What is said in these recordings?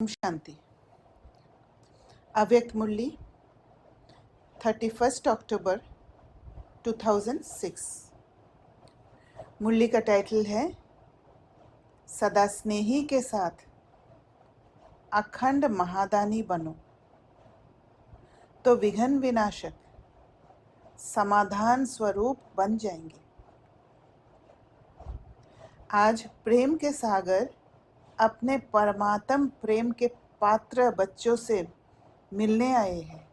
ओम शांति। अव्यक्त मुरली 31 अक्टूबर 2006। मुरली का टाइटल है सदा स्नेही के साथ अखंड महादानी बनो तो विघ्न विनाशक समाधान स्वरूप बन जाएंगे। आज प्रेम के सागर अपने परमात्म प्रेम के पात्र बच्चों से मिलने आए हैं।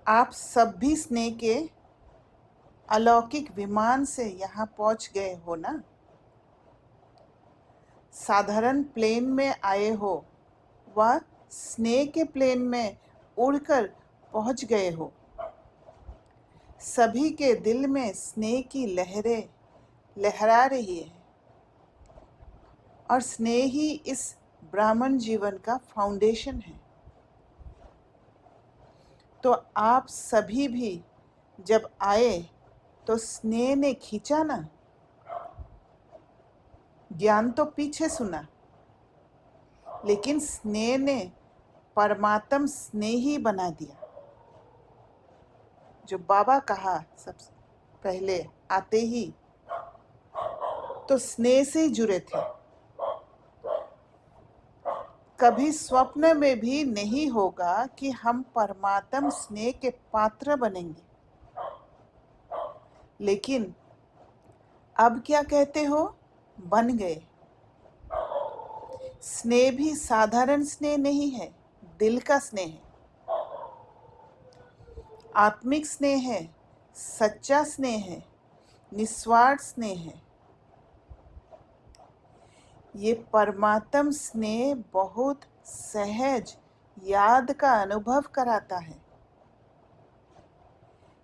आप सब भी स्नेह के अलौकिक विमान से यहाँ पहुँच गए हो ना। साधारण प्लेन में आए हो व स्नेह के प्लेन में उड़कर पहुँच गए हो। सभी के दिल में स्नेह की लहरें लहरा रही है और स्नेह ही इस ब्राह्मण जीवन का फाउंडेशन है। तो आप सभी भी जब आए तो स्नेह ने खींचा ना। ज्ञान तो पीछे सुना, लेकिन स्नेह ने परमात्म स्नेही बना दिया। जो बाबा कहा सबसे पहले आते ही तो स्नेह से ही जुड़े थे। कभी स्वप्न में भी नहीं होगा कि हम परमात्म स्नेह के पात्र बनेंगे। लेकिन अब क्या कहते हो, बन गए। स्नेह भी साधारण स्नेह नहीं है, दिल का स्नेह है, आत्मिक स्नेह है, सच्चा स्नेह है, निस्वार्थ स्नेह है। ये परमात्म स्नेह बहुत सहज याद का अनुभव कराता है।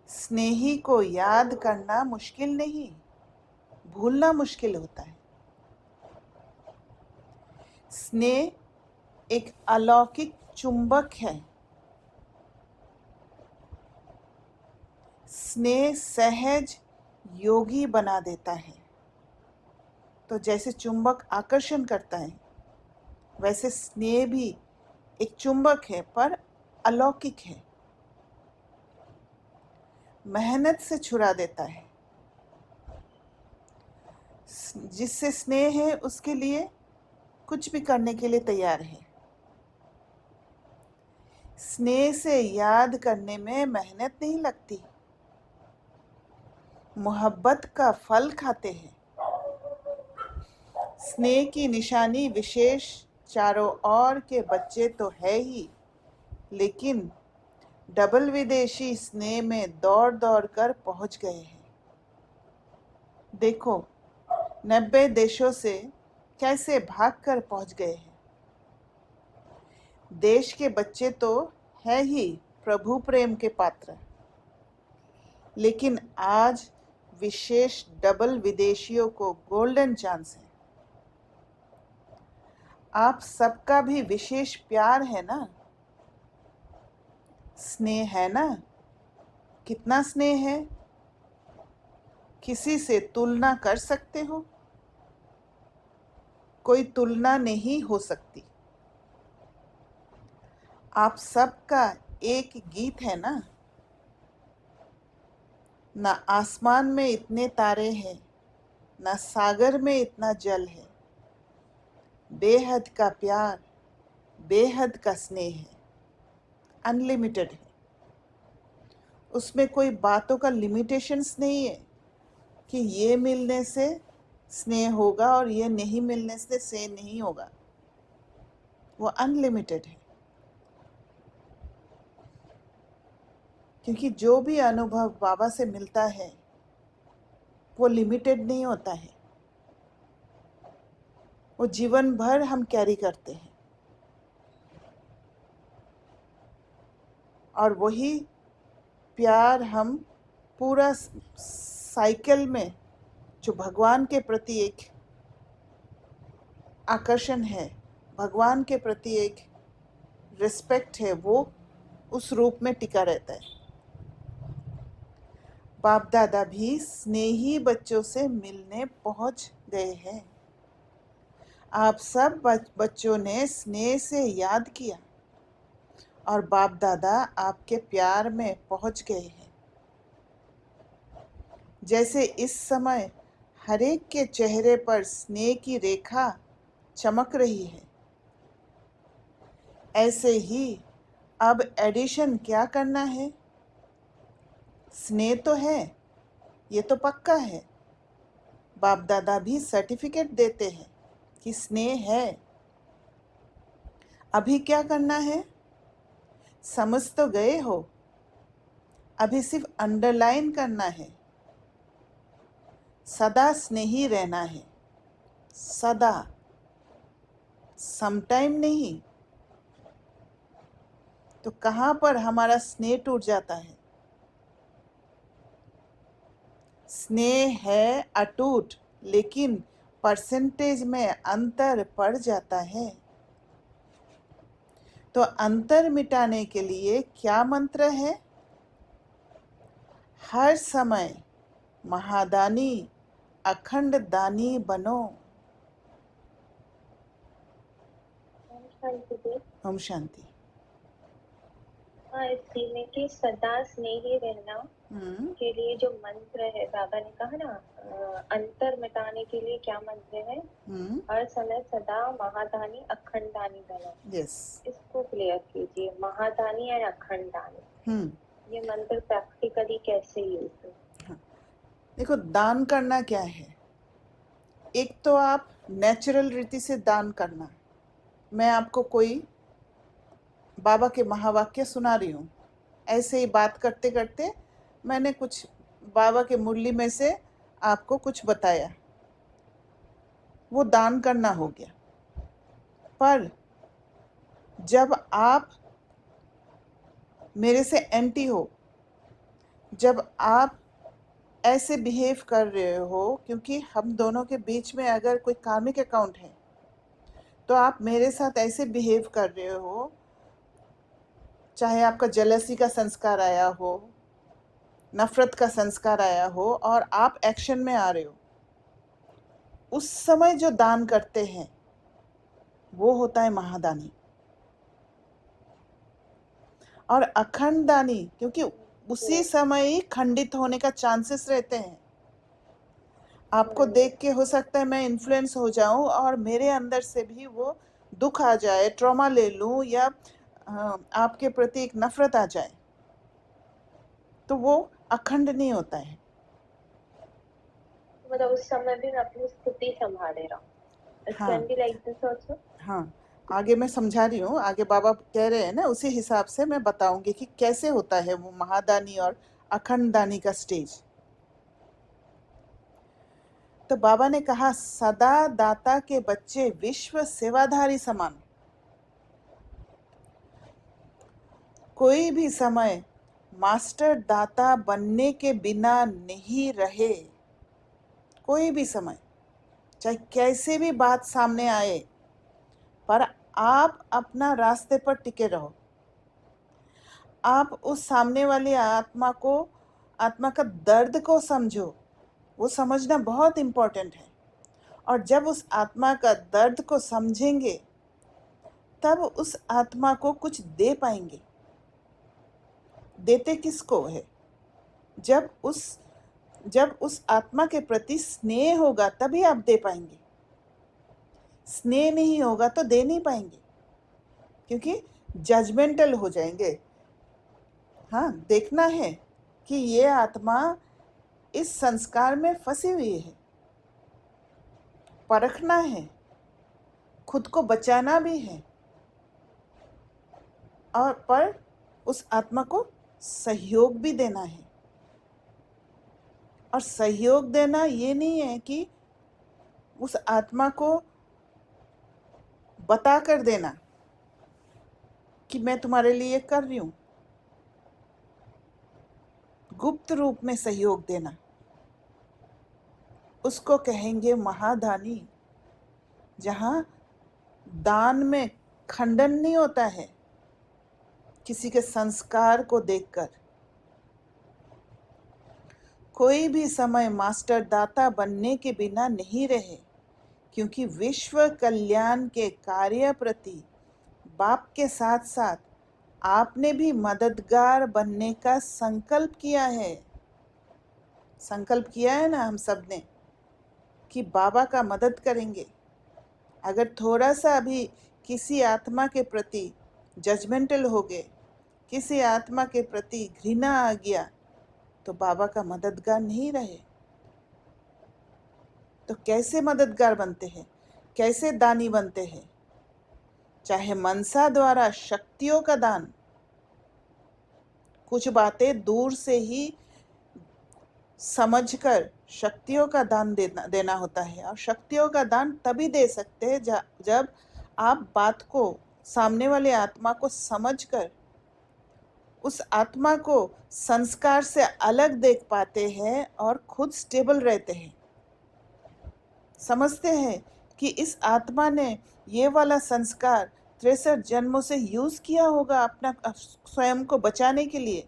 स्नेही को याद करना मुश्किल नहीं, भूलना मुश्किल होता है। स्नेह एक अलौकिक चुंबक है। स्नेह सहज योगी बना देता है। तो जैसे चुंबक आकर्षण करता है, वैसे स्नेह भी एक चुंबक है, पर अलौकिक है। मेहनत से छुड़ा देता है। जिससे स्नेह है उसके लिए कुछ भी करने के लिए तैयार है। स्नेह से याद करने में मेहनत नहीं लगती, मोहब्बत का फल खाते हैं। स्नेह की निशानी विशेष चारों ओर के बच्चे तो है ही, लेकिन डबल विदेशी स्नेह में दौड़ दौड़ कर पहुंच गए हैं। देखो 90 देशों से कैसे भागकर पहुंच गए हैं। देश के बच्चे तो है ही प्रभु प्रेम के पात्र, लेकिन आज विशेष डबल विदेशियों को गोल्डन चांस है। आप सबका भी विशेष प्यार है ना, स्नेह है ना। कितना स्नेह है, किसी से तुलना कर सकते हो? कोई तुलना नहीं हो सकती। आप सबका एक गीत है ना। ना आसमान में इतने तारे हैं, ना सागर में इतना जल है। बेहद का प्यार, बेहद का स्नेह है, अनलिमिटेड है। उसमें कोई बातों का लिमिटेशंस नहीं है कि ये मिलने से स्नेह होगा और ये नहीं मिलने से स्नेह नहीं होगा। वो अनलिमिटेड है, क्योंकि जो भी अनुभव बाबा से मिलता है वो लिमिटेड नहीं होता है। वो जीवन भर हम कैरी करते हैं, और वही प्यार हम पूरा साइकिल में, जो भगवान के प्रति एक आकर्षण है, भगवान के प्रति एक रिस्पेक्ट है, वो उस रूप में टिका रहता है। बाप दादा भी स्नेही बच्चों से मिलने पहुंच गए हैं। आप सब बच्चों ने स्नेह से याद किया और बाप दादा आपके प्यार में पहुंच गए हैं। जैसे इस समय हरेक के चेहरे पर स्नेह की रेखा चमक रही है, ऐसे ही अब एडिशन क्या करना है? स्नेह तो है, ये तो पक्का है। बाप दादा भी सर्टिफिकेट देते हैं कि स्नेह है। अभी क्या करना है? समझ तो गए हो, अभी सिर्फ अंडरलाइन करना है। सदा स्नेही रहना है, सदा, समटाइम नहीं। तो कहाँ पर हमारा स्नेह टूट जाता है? स्नेह है अटूट, लेकिन परसेंटेज में अंतर पड़ जाता है। तो अंतर मिटाने के लिए क्या मंत्र है? हर समय महादानी अखंड दानी बनो। ओम शांति देव। ओम शांति। हाँ, इसी में कि सदा स्नेही रहना हम्म के लिए जो मंत्र है, बाबा ने कहा ना, अंतर मिटाने के लिए क्या मंत्र है? हम्म हर समय सदा महादानी अखंड दानी बनो। यस। इसको क्लियर कीजिए, महादानी और अखंड दानी, ये मंत्र प्रैक्टिकली कैसे यूज हो? हाँ, देखो दान करना क्या है। एक तो आप नेचुरल रीति से दान करना। मैं आपको कोई बाबा के महावाक्य सुना रही हूँ, ऐसे ही बात करते करते मैंने कुछ बाबा के मुरली में से आपको कुछ बताया, वो दान करना हो गया। पर जब आप मेरे से एंटी हो, जब आप ऐसे बिहेव कर रहे हो, क्योंकि हम दोनों के बीच में अगर कोई कार्मिक अकाउंट है, तो आप मेरे साथ ऐसे बिहेव कर रहे हो, चाहे आपका जेलसी का संस्कार आया हो, नफरत का संस्कार आया हो, और आप एक्शन में आ रहे हो, उस समय जो दान करते हैं वो होता है महादानी। और अखंड दानी, क्योंकि उसी समय ही खंडित होने का चांसेस रहते हैं। आपको देख के हो सकता है मैं इन्फ्लुएंस हो जाऊं और मेरे अंदर से भी वो दुख आ जाए, ट्रॉमा ले लूं, या आपके प्रति एक नफरत आ जाए, तो वो अखंड नहीं होता है। मतलब उस समय भी मैं अपनी स्थिति संभाले रहा हूँ। It हाँ can be like this also? हाँ, आगे मैं समझा रही हूँ, आगे बाबा कह रहे हैं ना, उसी हिसाब से मैं बताऊंगी कि कैसे होता है वो महादानी और अखंड दानी का स्टेज। तो बाबा ने कहा, सदा दाता के बच्चे विश्व सेवाधारी समान। कोई भी समय मास्टर दाता बनने के बिना नहीं रहे। कोई भी समय, चाहे कैसे भी बात सामने आए, पर आप अपना रास्ते पर टिके रहो। आप उस सामने वाली आत्मा को, आत्मा का दर्द को समझो। वो समझना बहुत इम्पोर्टेंट है। और जब उस आत्मा का दर्द को समझेंगे, तब उस आत्मा को कुछ दे पाएंगे। देते किसको है? जब उस आत्मा के प्रति स्नेह होगा तभी आप दे पाएंगे। स्नेह नहीं होगा तो दे नहीं पाएंगे, क्योंकि जजमेंटल हो जाएंगे। हाँ, देखना है कि ये आत्मा इस संस्कार में फंसी हुई है, परखना है, खुद को बचाना भी है, और पर उस आत्मा को सहयोग भी देना है। और सहयोग देना ये नहीं है कि उस आत्मा को बता कर देना कि मैं तुम्हारे लिए कर रही हूँ। गुप्त रूप में सहयोग देना, उसको कहेंगे महादानी। जहाँ दान में खंडन नहीं होता है किसी के संस्कार को देखकर। कोई भी समय मास्टर दाता बनने के बिना नहीं रहे, क्योंकि विश्व कल्याण के कार्य प्रति बाप के साथ साथ आपने भी मददगार बनने का संकल्प किया है। संकल्प किया है ना हम सब ने कि बाबा का मदद करेंगे। अगर थोड़ा सा भी किसी आत्मा के प्रति जजमेंटल हो गए, किसी आत्मा के प्रति घृणा आ गया, तो बाबा का मददगार नहीं रहे। तो कैसे मददगार बनते हैं, कैसे दानी बनते हैं? चाहे मनसा द्वारा शक्तियों का दान, कुछ बातें दूर से ही समझकर शक्तियों का दान देना होता है। और शक्तियों का दान तभी दे सकते हैं जब आप बात को, सामने वाले आत्मा को समझकर उस आत्मा को संस्कार से अलग देख पाते हैं और खुद स्टेबल रहते हैं। समझते हैं कि इस आत्मा ने ये वाला संस्कार 63 जन्मों से यूज किया होगा अपना स्वयं को बचाने के लिए।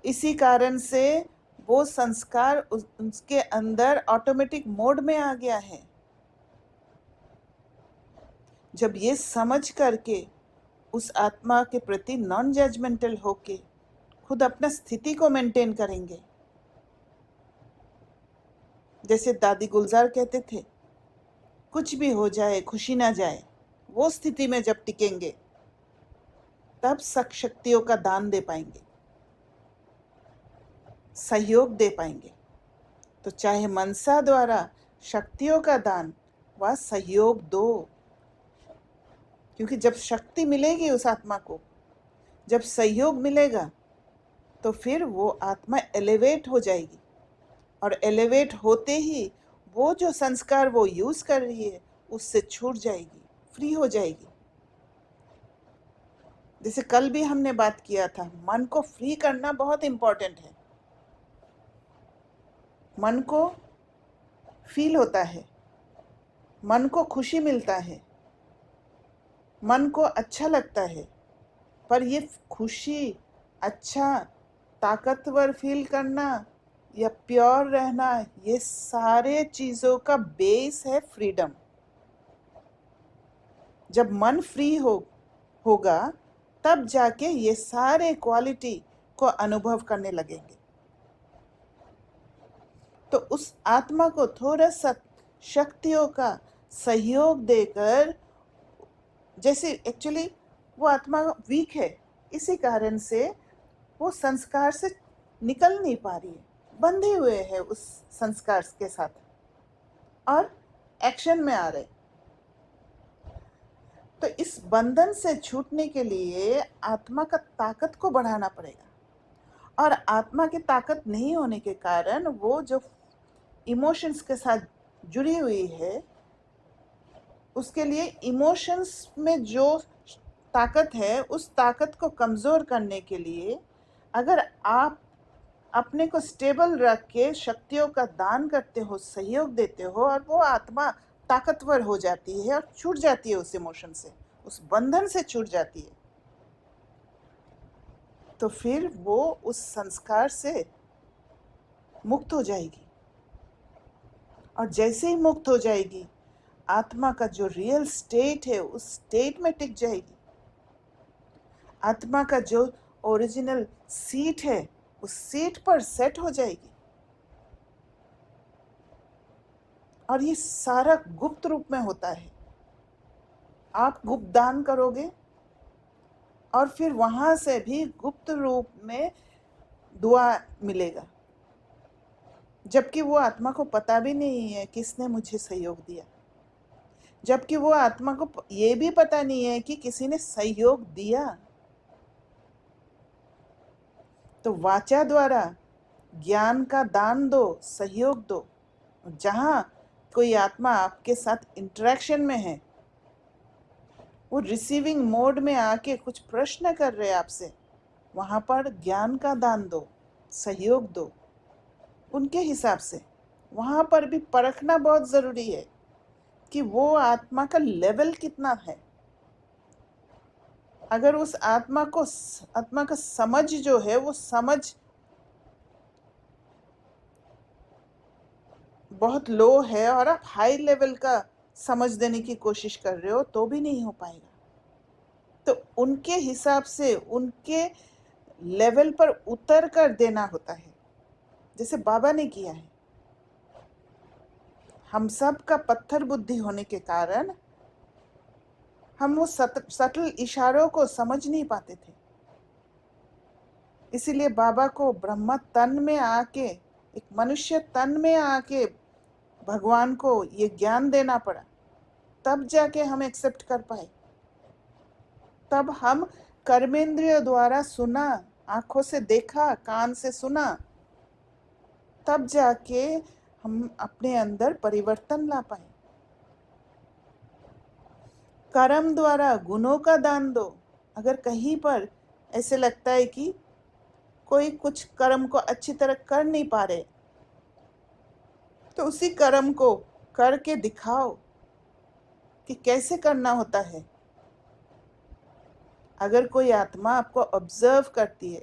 इसी कारण से वो संस्कार उसके अंदर ऑटोमेटिक मोड में आ गया है। जब ये समझ करके उस आत्मा के प्रति नॉन जजमेंटल होके खुद अपना स्थिति को मेंटेन करेंगे, जैसे दादी गुलजार कहते थे, कुछ भी हो जाए खुशी ना जाए, वो स्थिति में जब टिकेंगे तब शक्तियों का दान दे पाएंगे, सहयोग दे पाएंगे। तो चाहे मनसा द्वारा शक्तियों का दान व सहयोग दो, क्योंकि जब शक्ति मिलेगी उस आत्मा को, जब सहयोग मिलेगा, तो फिर वो आत्मा एलिवेट हो जाएगी। और एलिवेट होते ही वो जो संस्कार वो यूज कर रही है उससे छूट जाएगी, फ्री हो जाएगी। जैसे कल भी हमने बात किया था, मन को फ्री करना बहुत इंपॉर्टेंट है। मन को फील होता है, मन को खुशी मिलता है, मन को अच्छा लगता है, पर ये खुशी, अच्छा, ताकतवर फील करना या प्योर रहना, ये सारे चीज़ों का बेस है फ्रीडम। जब मन फ्री होगा तब जाके ये सारे क्वालिटी को अनुभव करने लगेंगे। तो उस आत्मा को थोड़ा सा शक्तियों का सहयोग देकर, जैसे एक्चुअली वो आत्मा वीक है, इसी कारण से वो संस्कार से निकल नहीं पा रही है, बंधे हुए हैं उस संस्कार के साथ और एक्शन में आ रहे। तो इस बंधन से छूटने के लिए आत्मा का ताकत को बढ़ाना पड़ेगा। और आत्मा की ताकत नहीं होने के कारण वो जो इमोशंस के साथ जुड़ी हुई है, उसके लिए इमोशंस में जो ताकत है, उस ताकत को कमज़ोर करने के लिए अगर आप अपने को स्टेबल रख के शक्तियों का दान करते हो, सहयोग देते हो, और वो आत्मा ताकतवर हो जाती है और छूट जाती है उस इमोशन से, उस बंधन से छूट जाती है, तो फिर वो उस संस्कार से मुक्त हो जाएगी। और जैसे ही मुक्त हो जाएगी, आत्मा का जो रियल स्टेट है उस स्टेट में टिक जाएगी। आत्मा का जो ओरिजिनल सीट है उस सीट पर सेट हो जाएगी। और ये सारा गुप्त रूप में होता है। आप गुप्त दान करोगे और फिर वहां से भी गुप्त रूप में दुआ मिलेगा, जबकि वो आत्मा को पता भी नहीं है किसने मुझे सहयोग दिया, जबकि वो आत्मा को ये भी पता नहीं है कि किसी ने सहयोग दिया। तो वाचा द्वारा ज्ञान का दान दो, सहयोग दो। जहाँ कोई आत्मा आपके साथ इंटरेक्शन में है, वो रिसीविंग मोड में आके कुछ प्रश्न कर रहे हैं आपसे, वहाँ पर ज्ञान का दान दो, सहयोग दो उनके हिसाब से। वहाँ पर भी परखना बहुत ज़रूरी है कि वो आत्मा का लेवल कितना है। अगर उस आत्मा का समझ जो है, वो समझ बहुत लो है और आप हाई लेवल का समझ देने की कोशिश कर रहे हो तो भी नहीं हो पाएगा। तो उनके हिसाब से उनके लेवल पर उतर कर देना होता है, जैसे बाबा ने किया है। हम सब का पत्थर बुद्धि होने के कारण हम वो सटल इशारों को समझ नहीं पाते थे। इसीलिए बाबा को ब्रह्मा तन में आके, एक मनुष्य तन में आके भगवान को ये ज्ञान देना पड़ा, तब जाके हम एक्सेप्ट कर पाए। तब हम कर्मेंद्रियों द्वारा सुना, आंखों से देखा, कान से सुना, तब जाके हम अपने अंदर परिवर्तन ला पाए। कर्म द्वारा गुणों का दान दो। अगर कहीं पर ऐसे लगता है कि कोई कुछ कर्म को अच्छी तरह कर नहीं पा रहे, तो उसी कर्म को करके दिखाओ कि कैसे करना होता है। अगर कोई आत्मा आपको ऑब्जर्व करती है,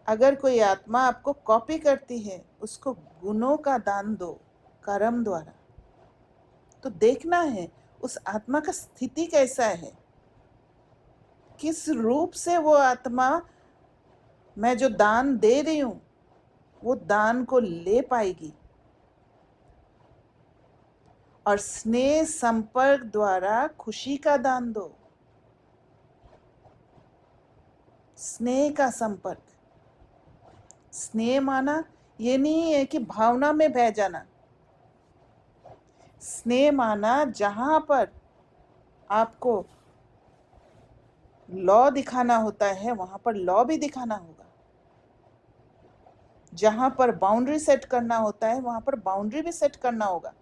अगर कोई आत्मा आपको कॉपी करती है, उसको गुणों का दान दो कर्म द्वारा। तो देखना है उस आत्मा का स्थिति कैसा है, किस रूप से वो आत्मा मैं जो दान दे रही हूं वो दान को ले पाएगी। और स्नेह संपर्क द्वारा खुशी का दान दो। स्नेह का संपर्क, स्नेह माना ये नहीं है कि भावना में बह जाना। स्नेह माना जहां पर आपको लॉ दिखाना होता है वहां पर लॉ भी दिखाना होगा, जहां पर बाउंड्री सेट करना होता है वहां पर बाउंड्री भी सेट करना होगा,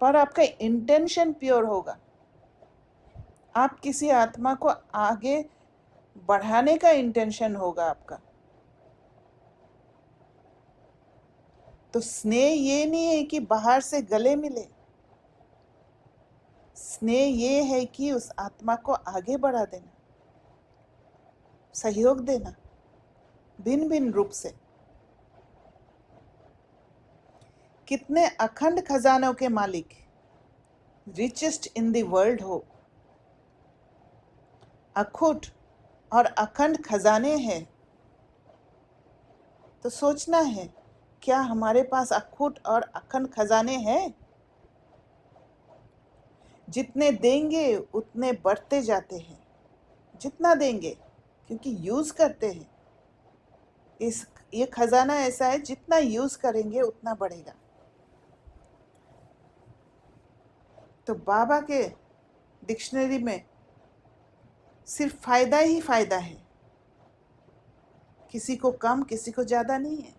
पर आपका इंटेंशन प्योर होगा। आप किसी आत्मा को आगे बढ़ाने का इंटेंशन होगा आपका। तो स्नेह ये नहीं है कि बाहर से गले मिले, स्नेह ये है कि उस आत्मा को आगे बढ़ा देना, सहयोग देना भिन्न भिन्न रूप से। कितने अखंड खजानों के मालिक, रिचेस्ट इन द वर्ल्ड हो, अखुट और अखंड खजाने हैं। तो सोचना है क्या हमारे पास अखुट और अखंड खजाने हैं? जितने देंगे उतने बढ़ते जाते हैं, जितना देंगे, क्योंकि यूज करते हैं। ये खजाना ऐसा है, जितना यूज करेंगे उतना बढ़ेगा। तो बाबा के डिक्शनरी में सिर्फ फायदा ही फायदा है, किसी को कम किसी को ज्यादा नहीं है।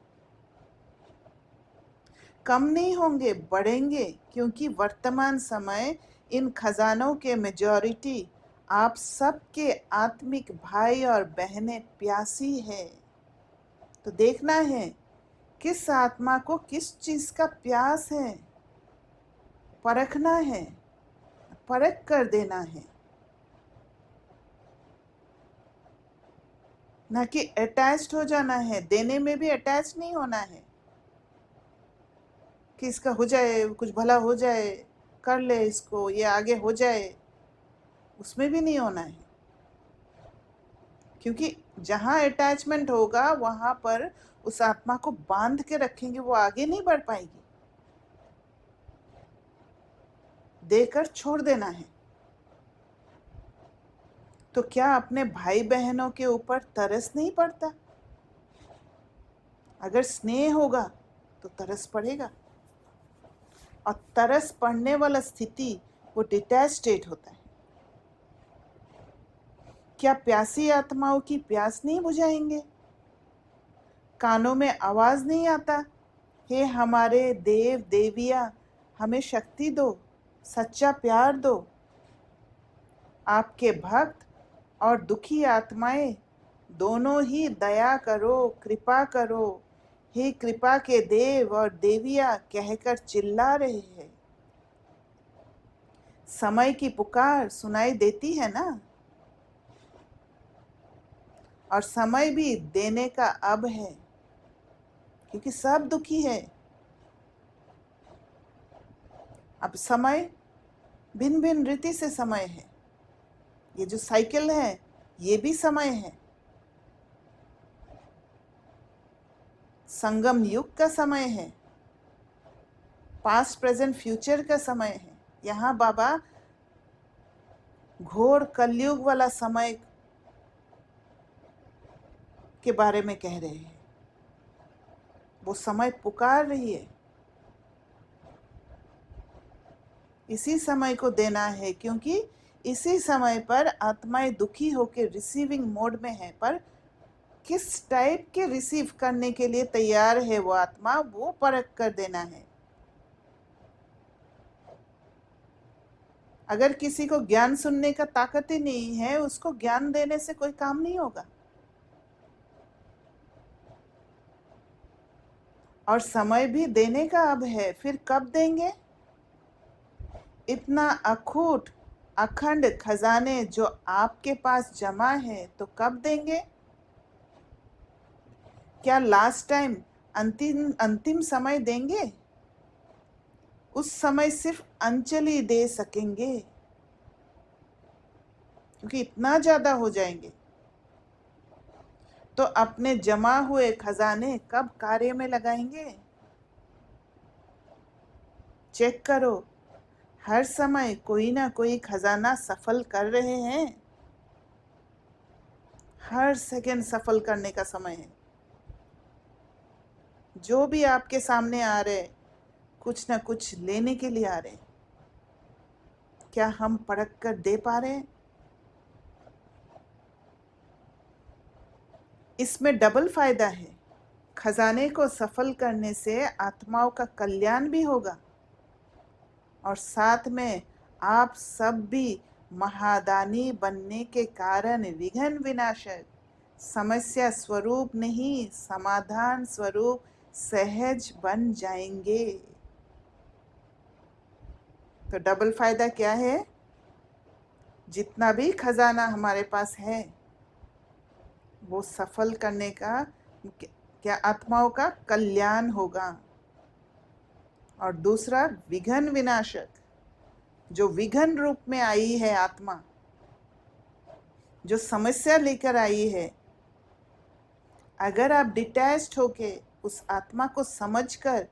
कम नहीं होंगे, बढ़ेंगे, क्योंकि वर्तमान समय इन खजानों के मेजॉरिटी आप सबके आत्मिक भाई और बहनें प्यासी है। तो देखना है किस आत्मा को किस चीज का प्यास है, परखना है, परख कर देना है, ना कि अटैच्ड हो जाना है। देने में भी अटैच नहीं होना है कि इसका हो जाए, कुछ भला हो जाए, कर ले इसको, ये आगे हो जाए, उसमें भी नहीं होना है। क्योंकि जहां अटैचमेंट होगा वहां पर उस आत्मा को बांध के रखेंगे, वो आगे नहीं बढ़ पाएगी। देकर छोड़ देना है। तो क्या अपने भाई बहनों के ऊपर तरस नहीं पड़ता? अगर स्नेह होगा तो तरस पड़ेगा, और तरस पड़ने वाला स्थिति वो डिटैच स्टेट होता है। क्या प्यासी आत्माओं की प्यास नहीं बुझाएंगे? कानों में आवाज नहीं आता, हे हमारे देव देविया हमें शक्ति दो, सच्चा प्यार दो। आपके भक्त और दुखी आत्माएं दोनों ही दया करो, कृपा करो, हे कृपा के देव और देविया कहकर चिल्ला रहे हैं। समय की पुकार सुनाई देती है ना, और समय भी देने का अब है, क्योंकि सब दुखी है। अब समय भिन्न भिन्न रीति से समय है। ये जो साइकिल है ये भी समय है। संगम युग का समय है, पास्ट प्रेजेंट फ्यूचर का समय है। यहाँ बाबा घोर कलयुग वाला समय के बारे में कह रहे हैं। वो समय पुकार रही है, इसी समय को देना है, क्योंकि इसी समय पर आत्माएं दुखी होकर रिसीविंग मोड में है। पर किस टाइप के रिसीव करने के लिए तैयार है वो आत्मा, वो परख कर देना है। अगर किसी को ज्ञान सुनने का ताकत ही नहीं है, उसको ज्ञान देने से कोई काम नहीं होगा। और समय भी देने का अब है, फिर कब देंगे? इतना अखूट अखंड खजाने जो आपके पास जमा है, तो कब देंगे? क्या लास्ट टाइम अंतिम समय देंगे? उस समय सिर्फ अंजलि दे सकेंगे, क्योंकि इतना ज्यादा हो जाएंगे। तो अपने जमा हुए खजाने कब कार्य में लगाएंगे? चेक करो, हर समय कोई ना कोई खजाना सफल कर रहे हैं। हर सेकंड सफल करने का समय है। जो भी आपके सामने आ रहे, कुछ ना कुछ लेने के लिए आ रहे। क्या हम परख कर दे पा रहे हैं? इसमें डबल फायदा है। खजाने को सफल करने से आत्माओं का कल्याण भी होगा, और साथ में आप सब भी महादानी बनने के कारण विघ्न विनाशक, समस्या स्वरूप नहीं, समाधान स्वरूप सहज बन जाएंगे। तो डबल फायदा क्या है? जितना भी खजाना हमारे पास है, वो सफल करने का क्या आत्माओं का कल्याण होगा। और दूसरा, विघ्न विनाशक, जो विघ्न रूप में आई है आत्मा, जो समस्या लेकर आई है, अगर आप डिटैच्ड होके उस आत्मा को समझकर,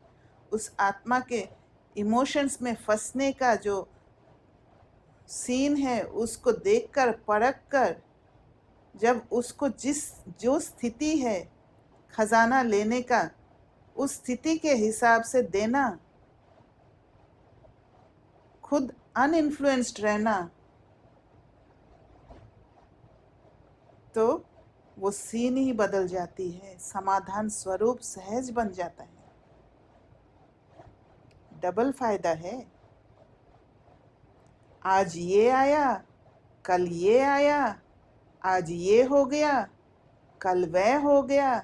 उस आत्मा के इमोशंस में फंसने का जो सीन है उसको देखकर, परख कर, जब उसको जो स्थिति है खजाना लेने का, उस स्थिति के हिसाब से देना, खुद अनइन्फ्लुएंस्ड रहना, तो वो सीन ही बदल जाती है, समाधान स्वरूप सहज बन जाता है। डबल फायदा है। आज ये आया, कल ये आया, आज ये हो गया, कल वह हो गया।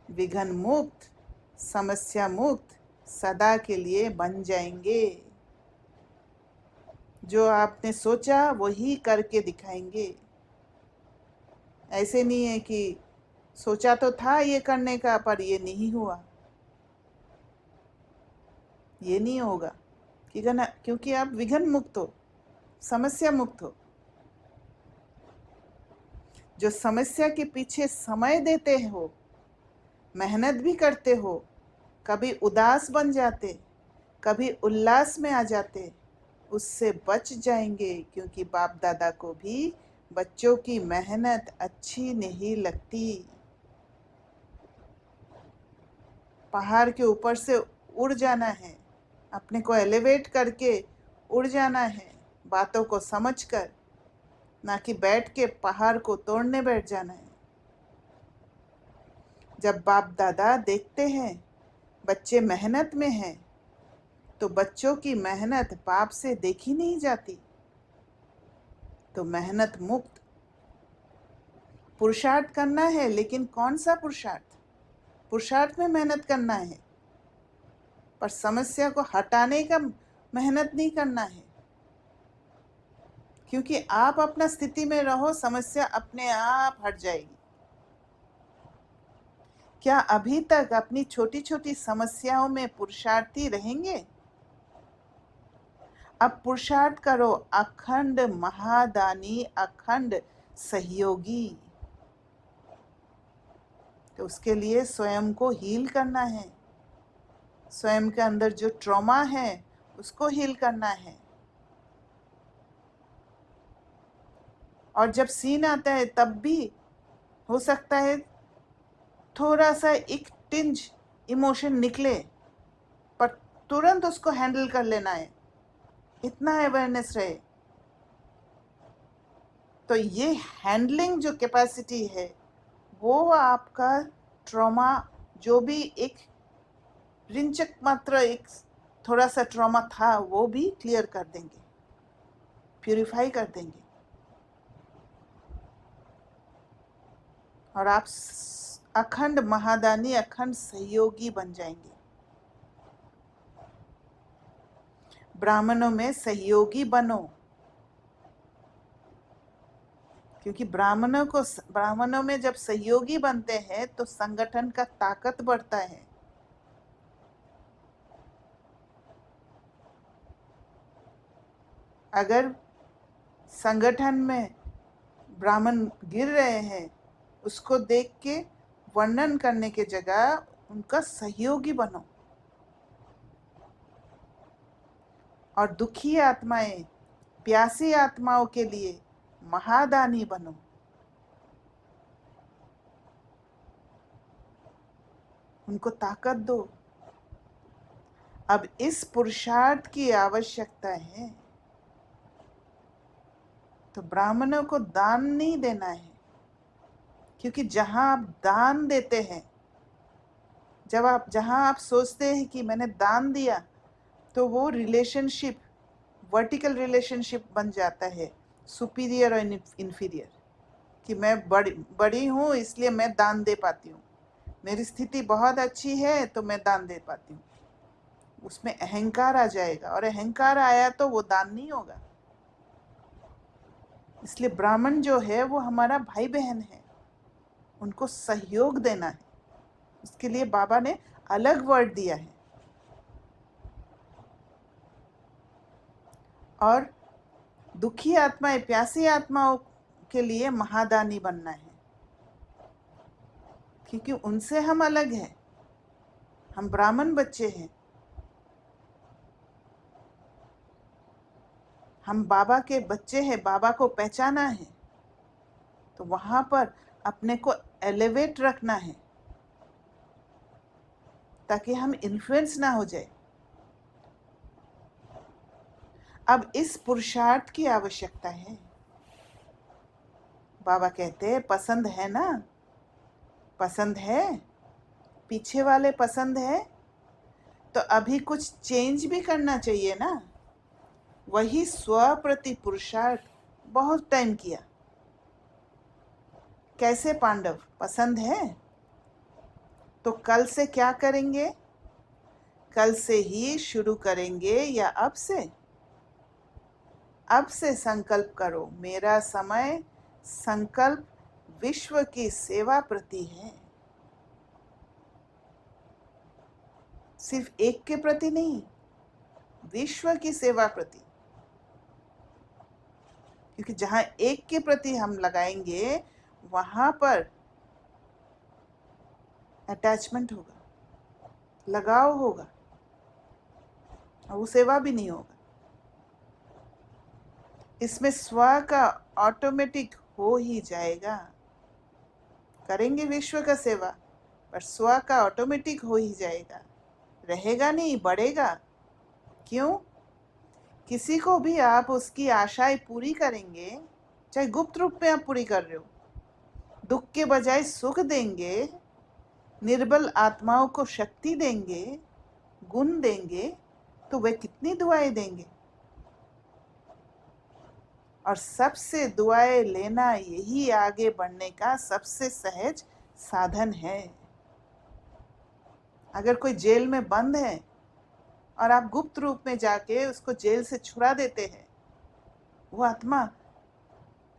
विघ्न मुक्त, समस्या मुक्त सदा के लिए बन जाएंगे। जो आपने सोचा वही करके दिखाएंगे। ऐसे नहीं है कि सोचा तो था ये करने का, पर ये नहीं हुआ। ये नहीं होगा, क्योंकि आप विघ्न मुक्त हो, समस्या मुक्त हो। जो समस्या के पीछे समय देते हो, मेहनत भी करते हो, कभी उदास बन जाते, कभी उल्लास में आ जाते, उससे बच जाएंगे, क्योंकि बाप दादा को भी बच्चों की मेहनत अच्छी नहीं लगती। पहाड़ के ऊपर से उड़ जाना है, अपने को एलिवेट करके उड़ जाना है, बातों को समझकर, ना कि बैठ के पहाड़ को तोड़ने बैठ जाना है। जब बाप दादा देखते हैं बच्चे मेहनत में हैं, तो बच्चों की मेहनत बाप से देखी नहीं जाती। तो मेहनत मुक्त पुरुषार्थ करना है, लेकिन कौन सा पुरुषार्थ? पुरुषार्थ में मेहनत करना है, पर समस्या को हटाने का मेहनत नहीं करना है। क्योंकि आप अपना स्थिति में रहो, समस्या अपने आप हट जाएगी। क्या अभी तक अपनी छोटी छोटी समस्याओं में पुरुषार्थी रहेंगे? अब पुरुषार्थ करो अखंड महादानी अखंड सहयोगी। तो उसके लिए स्वयं को हील करना है, स्वयं के अंदर जो ट्रॉमा है उसको हील करना है। और जब सीन आता है तब भी हो सकता है थोड़ा सा एक टिंज इमोशन निकले, पर तुरंत उसको हैंडल कर लेना है, इतना अवेयरनेस रहे। तो ये हैंडलिंग जो कैपेसिटी है वो आपका ट्रॉमा, जो भी एक रिंचक मात्र एक थोड़ा सा ट्रॉमा था, वो भी क्लियर कर देंगे, प्यूरिफाई कर देंगे, और आप अखंड महादानी अखंड सहयोगी बन जाएंगे। ब्राह्मणों में सहयोगी बनो, क्योंकि ब्राह्मणों में जब सहयोगी बनते हैं तो संगठन का ताकत बढ़ता है। अगर संगठन में ब्राह्मण गिर रहे हैं, उसको देख के वर्णन करने के जगह उनका सहयोगी बनो, और दुखी आत्माएं, प्यासी आत्माओं के लिए महादानी बनो। उनको ताकत दो। अब इस पुरुषार्थ की आवश्यकता है। तो ब्राह्मणों को दान नहीं देना है, क्योंकि जहां आप दान देते हैं, जहां आप सोचते हैं कि मैंने दान दिया, तो वो रिलेशनशिप वर्टिकल रिलेशनशिप बन जाता है, सुपीरियर और इन्फीरियर, कि मैं बड़ी हूँ इसलिए मैं दान दे पाती हूँ, मेरी स्थिति बहुत अच्छी है तो मैं दान दे पाती हूँ। उसमें अहंकार आ जाएगा, और अहंकार आया तो वो दान नहीं होगा। इसलिए ब्राह्मण जो है वो हमारा भाई बहन है, उनको सहयोग देना है। उसके लिए बाबा ने अलग वर्ड दिया है। और दुखी आत्माएं, प्यासी आत्माओं के लिए महादानी बनना है, क्योंकि उनसे हम अलग हैं, हम ब्राह्मण बच्चे हैं, हम बाबा के बच्चे हैं, बाबा को पहचाना है, तो वहां पर अपने को एलिवेट रखना है ताकि हम इन्फ्लुएंस ना हो जाए। अब इस पुरुषार्थ की आवश्यकता है। बाबा कहते हैं पसंद है ना, पसंद है, पीछे वाले पसंद है, तो अभी कुछ चेंज भी करना चाहिए ना। वही स्व प्रति पुरुषार्थ बहुत टाइम किया। कैसे पांडव पसंद है, तो कल से क्या करेंगे, कल से ही शुरू करेंगे या अब से? अब से संकल्प करो, मेरा समय संकल्प विश्व की सेवा प्रति है, सिर्फ एक के प्रति नहीं, विश्व की सेवा प्रति। क्योंकि जहां एक के प्रति हम लगाएंगे वहां पर अटैचमेंट होगा, लगाव होगा, और वो सेवा भी नहीं होगा। इसमें स्व का ऑटोमेटिक हो ही जाएगा। करेंगे विश्व का सेवा, पर स्व का ऑटोमेटिक हो ही जाएगा, रहेगा नहीं, बढ़ेगा। क्यों? किसी को भी आप उसकी आशाएं पूरी करेंगे, चाहे गुप्त रूप में आप पूरी कर रहे हो, दुख के बजाय सुख देंगे, निर्बल आत्माओं को शक्ति देंगे, गुण देंगे, तो वे कितनी दुआएं देंगे। और सबसे दुआएं लेना यही आगे बढ़ने का सबसे सहज साधन है। अगर कोई जेल में बंद है और आप गुप्त रूप में जाके उसको जेल से छुड़ा देते हैं, वो आत्मा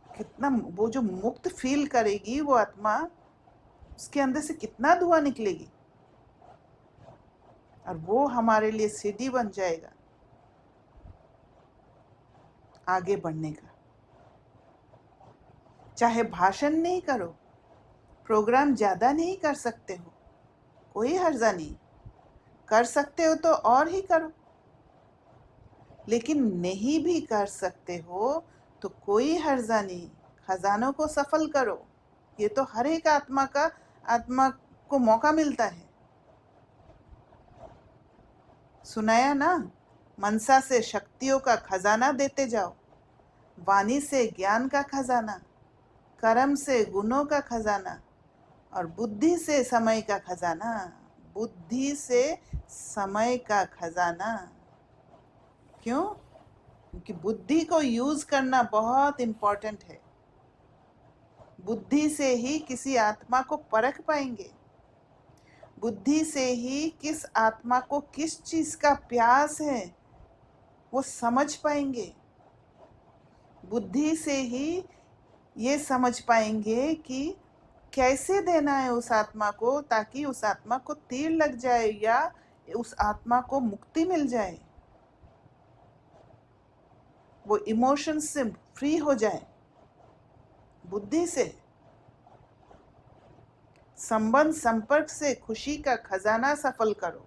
कितना, वो जो मुक्त फील करेगी वो आत्मा, उसके अंदर से कितना दुआ निकलेगी, और वो हमारे लिए सीढ़ी बन जाएगा। आगे बढ़ने का। चाहे भाषण नहीं करो, प्रोग्राम ज़्यादा नहीं कर सकते हो, कोई हर्जा नहीं, कर सकते हो तो और ही करो, लेकिन नहीं भी कर सकते हो तो कोई हर्जा नहीं, खजानों को सफल करो। ये तो हर एक आत्मा को मौका मिलता है। सुनाया ना, मनसा से शक्तियों का खजाना देते जाओ, वाणी से ज्ञान का खजाना, कर्म से गुणों का खजाना, और बुद्धि से समय का खजाना। बुद्धि से समय का खजाना। क्यों? क्योंकि बुद्धि को यूज करना बहुत इंपॉर्टेंट है। बुद्धि से ही किसी आत्मा को परख पाएंगे, बुद्धि से ही किस आत्मा को किस चीज का प्यास है वो समझ पाएंगे, बुद्धि से ही ये समझ पाएंगे कि कैसे देना है उस आत्मा को ताकि उस आत्मा को तीर लग जाए या उस आत्मा को मुक्ति मिल जाए, वो इमोशन से फ्री हो जाए। बुद्धि से, संबंध संपर्क से खुशी का खजाना सफल करो,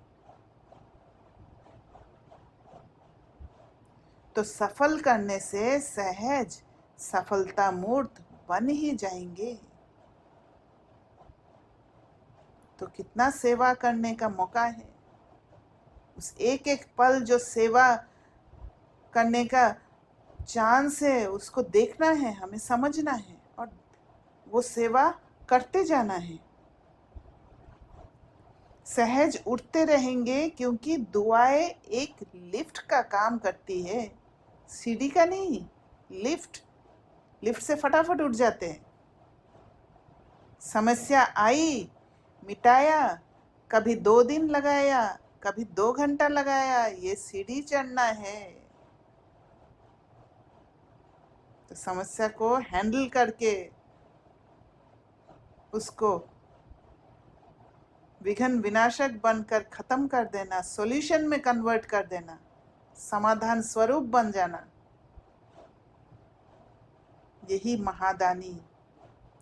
तो सफल करने से सहज सफलता मूर्त बन ही जाएंगे। तो कितना सेवा करने का मौका है। उस एक एक पल जो सेवा करने का चांस है उसको देखना है, हमें समझना है और वो सेवा करते जाना है। सहज उठते रहेंगे क्योंकि दुआएं एक लिफ्ट का काम करती है, सीढ़ी का नहीं। लिफ्ट से फटाफट उठ जाते हैं। समस्या आई, मिटाया, कभी 2 दिन लगाया, कभी 2 घंटा लगाया, ये सीढ़ी चढ़ना है। तो समस्या को हैंडल करके उसको विघ्न विनाशक बनकर खत्म कर देना, सॉल्यूशन में कन्वर्ट कर देना, समाधान स्वरूप बन जाना, यही महादानी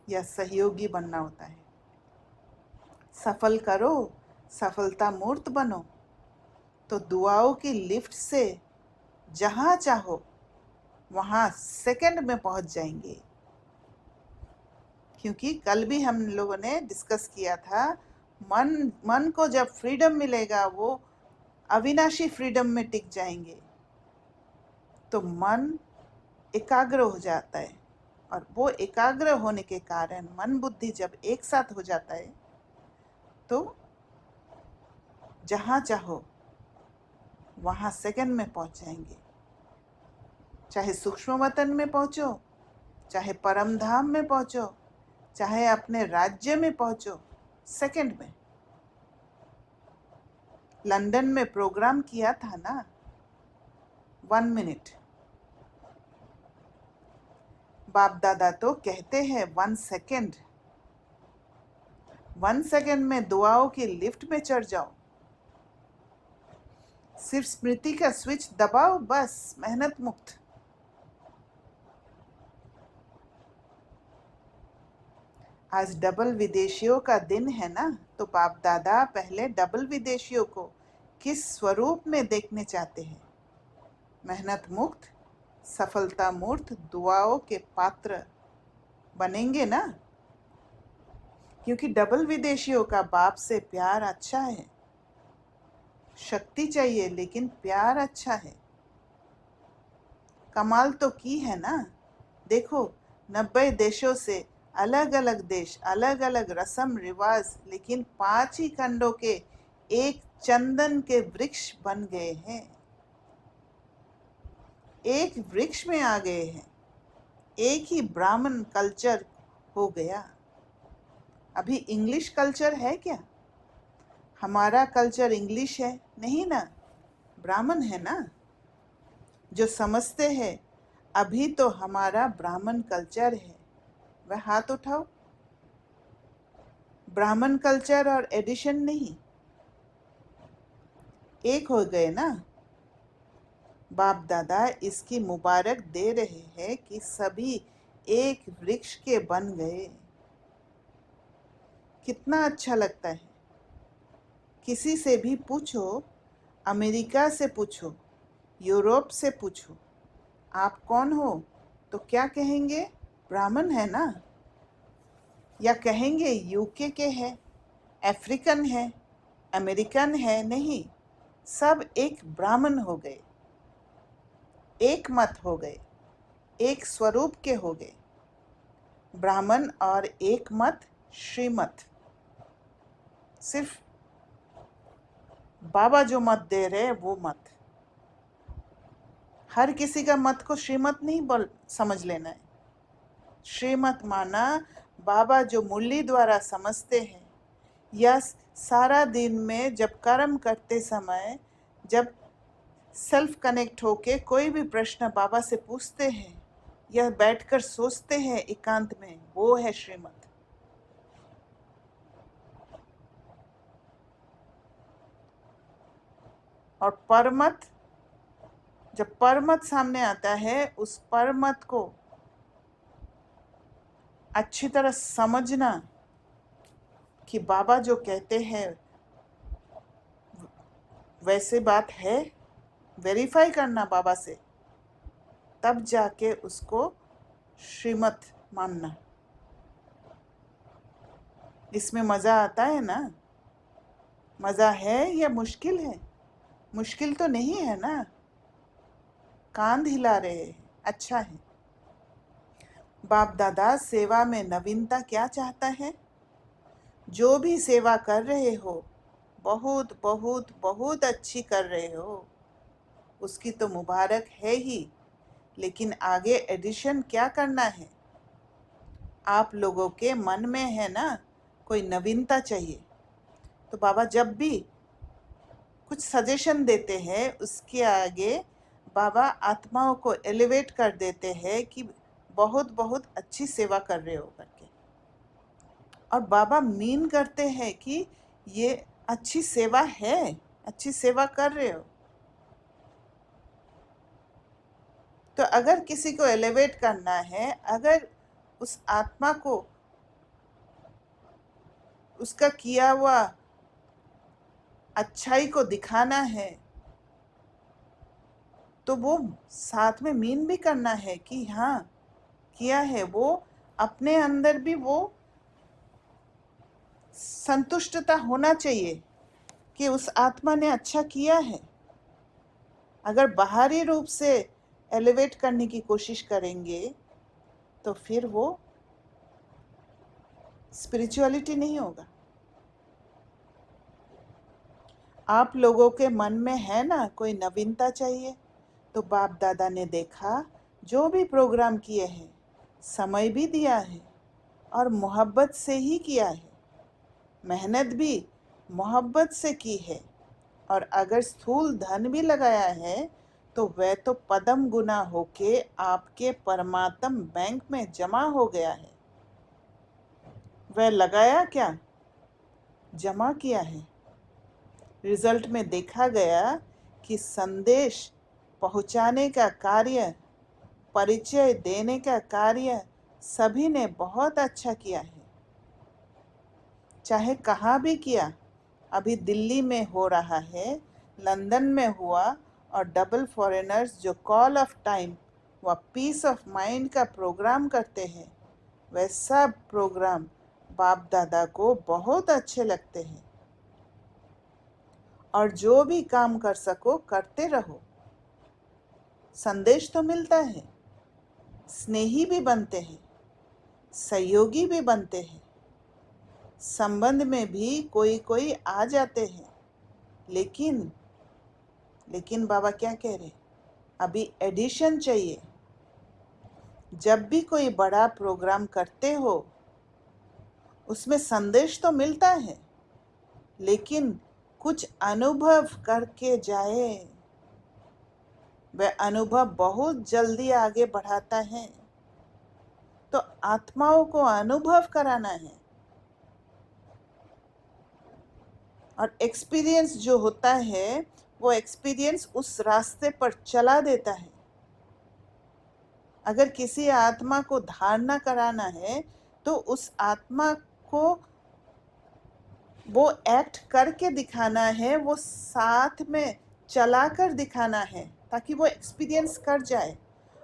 या सहयोगी बनना होता है। सफल करो, सफलता मूर्त बनो, तो दुआओं की लिफ्ट से जहां चाहो वहां सेकंड में पहुंच जाएंगे। क्योंकि कल भी हम लोगों ने डिस्कस किया था, मन को जब फ्रीडम मिलेगा वो अविनाशी फ्रीडम में टिक जाएंगे। तो मन एकाग्र हो जाता है और वो एकाग्र होने के कारण मन बुद्धि जब एक साथ हो जाता है तो जहां चाहो वहां सेकंड में पहुंच जाएंगे। चाहे सूक्ष्म वतन में पहुंचो, चाहे परम धाम में पहुंचो, चाहे अपने राज्य में पहुंचो, सेकंड में। लंदन में प्रोग्राम किया था ना, 1 मिनट। बाप दादा तो कहते हैं 1 सेकंड। 1 सेकंड में दुआओं की लिफ्ट में चढ़ जाओ। सिर्फ स्मृति का स्विच दबाओ, बस मेहनत मुक्त। आज डबल विदेशियों का दिन है ना, तो बाप दादा पहले डबल विदेशियों को किस स्वरूप में देखने चाहते हैं? मेहनत मुक्त, सफलता मूर्त दुआओं के पात्र बनेंगे ना। क्योंकि डबल विदेशियों का बाप से प्यार अच्छा है। शक्ति चाहिए लेकिन प्यार अच्छा है। कमाल तो की है ना। देखो, 90 देशों से अलग अलग देश, अलग अलग रस्म रिवाज, लेकिन 5 ही खंडों के एक चंदन के वृक्ष बन गए हैं। एक वृक्ष में आ गए हैं। एक ही ब्राह्मण कल्चर हो गया। अभी इंग्लिश कल्चर है क्या? हमारा कल्चर इंग्लिश है नहीं ना, ब्राह्मण है ना। जो समझते हैं अभी तो हमारा ब्राह्मण कल्चर है, वह हाथ उठाओ। ब्राह्मण कल्चर और एडिशन नहीं, एक हो गए ना। बाप दादा इसकी मुबारक दे रहे हैं कि सभी एक वृक्ष के बन गए। कितना अच्छा लगता है। किसी से भी पूछो, अमेरिका से पूछो, यूरोप से पूछो, आप कौन हो, तो क्या कहेंगे? ब्राह्मण है ना। या कहेंगे यूके के हैं, अफ्रीकन है, अमेरिकन है। नहीं, सब एक ब्राह्मण हो गए, एक मत हो गए, एक स्वरूप के हो गए। ब्राह्मण और एक मत, श्रीमत। सिर्फ बाबा जो मत दे रहे हैं वो मत। हर किसी का मत को श्रीमत नहीं बोल समझ लेना है। श्रीमत माना बाबा जो मुरली द्वारा समझते हैं, या सारा दिन में जब कर्म करते समय जब सेल्फ कनेक्ट होके कोई भी प्रश्न बाबा से पूछते हैं या बैठकर सोचते हैं एकांत में, वो है श्रीमत। और परमत, जब परमत सामने आता है, उस परमत को अच्छी तरह समझना कि बाबा जो कहते हैं वैसे बात है, वेरीफाई करना बाबा से, तब जाके उसको श्रीमत मानना। इसमें मज़ा आता है ना? मज़ा है या मुश्किल है? मुश्किल तो नहीं है ना। कांध हिला रहे हैं, अच्छा है। बाप दादा सेवा में नवीनता क्या चाहता है? जो भी सेवा कर रहे हो, बहुत बहुत बहुत अच्छी कर रहे हो, उसकी तो मुबारक है ही, लेकिन आगे एडिशन क्या करना है? आप लोगों के मन में है ना कोई नवीनता चाहिए, तो बाबा जब भी कुछ सजेशन देते हैं उसके आगे बाबा आत्माओं को एलिवेट कर देते हैं कि बहुत बहुत अच्छी सेवा कर रहे हो करके। और बाबा मीन करते हैं कि ये अच्छी सेवा है, अच्छी सेवा कर रहे हो। तो अगर किसी को एलिवेट करना है, अगर उस आत्मा को उसका किया हुआ अच्छाई को दिखाना है, तो वो साथ में मीन भी करना है कि हाँ किया है। वो अपने अंदर भी वो संतुष्टता होना चाहिए कि उस आत्मा ने अच्छा किया है। अगर बाहरी रूप से एलिवेट करने की कोशिश करेंगे तो फिर वो स्पिरिचुअलिटी नहीं होगा। आप लोगों के मन में है ना कोई नवीनता चाहिए, तो बाप दादा ने देखा जो भी प्रोग्राम किए हैं, समय भी दिया है और मोहब्बत से ही किया है, मेहनत भी मोहब्बत से की है। और अगर स्थूल धन भी लगाया है तो वह तो पदम गुना होके आपके परमात्म बैंक में जमा हो गया है। वह लगाया क्या, जमा किया है। रिजल्ट में देखा गया कि संदेश पहुंचाने का कार्य, परिचय देने का कार्य सभी ने बहुत अच्छा किया है, चाहे कहाँ भी किया। अभी दिल्ली में हो रहा है, लंदन में हुआ, और डबल फॉरेनर्स जो कॉल ऑफ टाइम व पीस ऑफ माइंड का प्रोग्राम करते हैं, वह सब प्रोग्राम बाप दादा को बहुत अच्छे लगते हैं। और जो भी काम कर सको करते रहो। संदेश तो मिलता है, स्नेही भी बनते हैं, सहयोगी भी बनते हैं, संबंध में भी कोई कोई आ जाते हैं। लेकिन बाबा क्या कह रहे, अभी एडिशन चाहिए। जब भी कोई बड़ा प्रोग्राम करते हो उसमें संदेश तो मिलता है, लेकिन कुछ अनुभव करके जाए, वह अनुभव बहुत जल्दी आगे बढ़ाता है। तो आत्माओं को अनुभव कराना है, और एक्सपीरियंस जो होता है वो एक्सपीरियंस उस रास्ते पर चला देता है। अगर किसी आत्मा को धारणा कराना है तो उस आत्मा को वो एक्ट करके दिखाना है, वो साथ में चलाकर दिखाना है, ताकि वो एक्सपीरियंस कर जाए।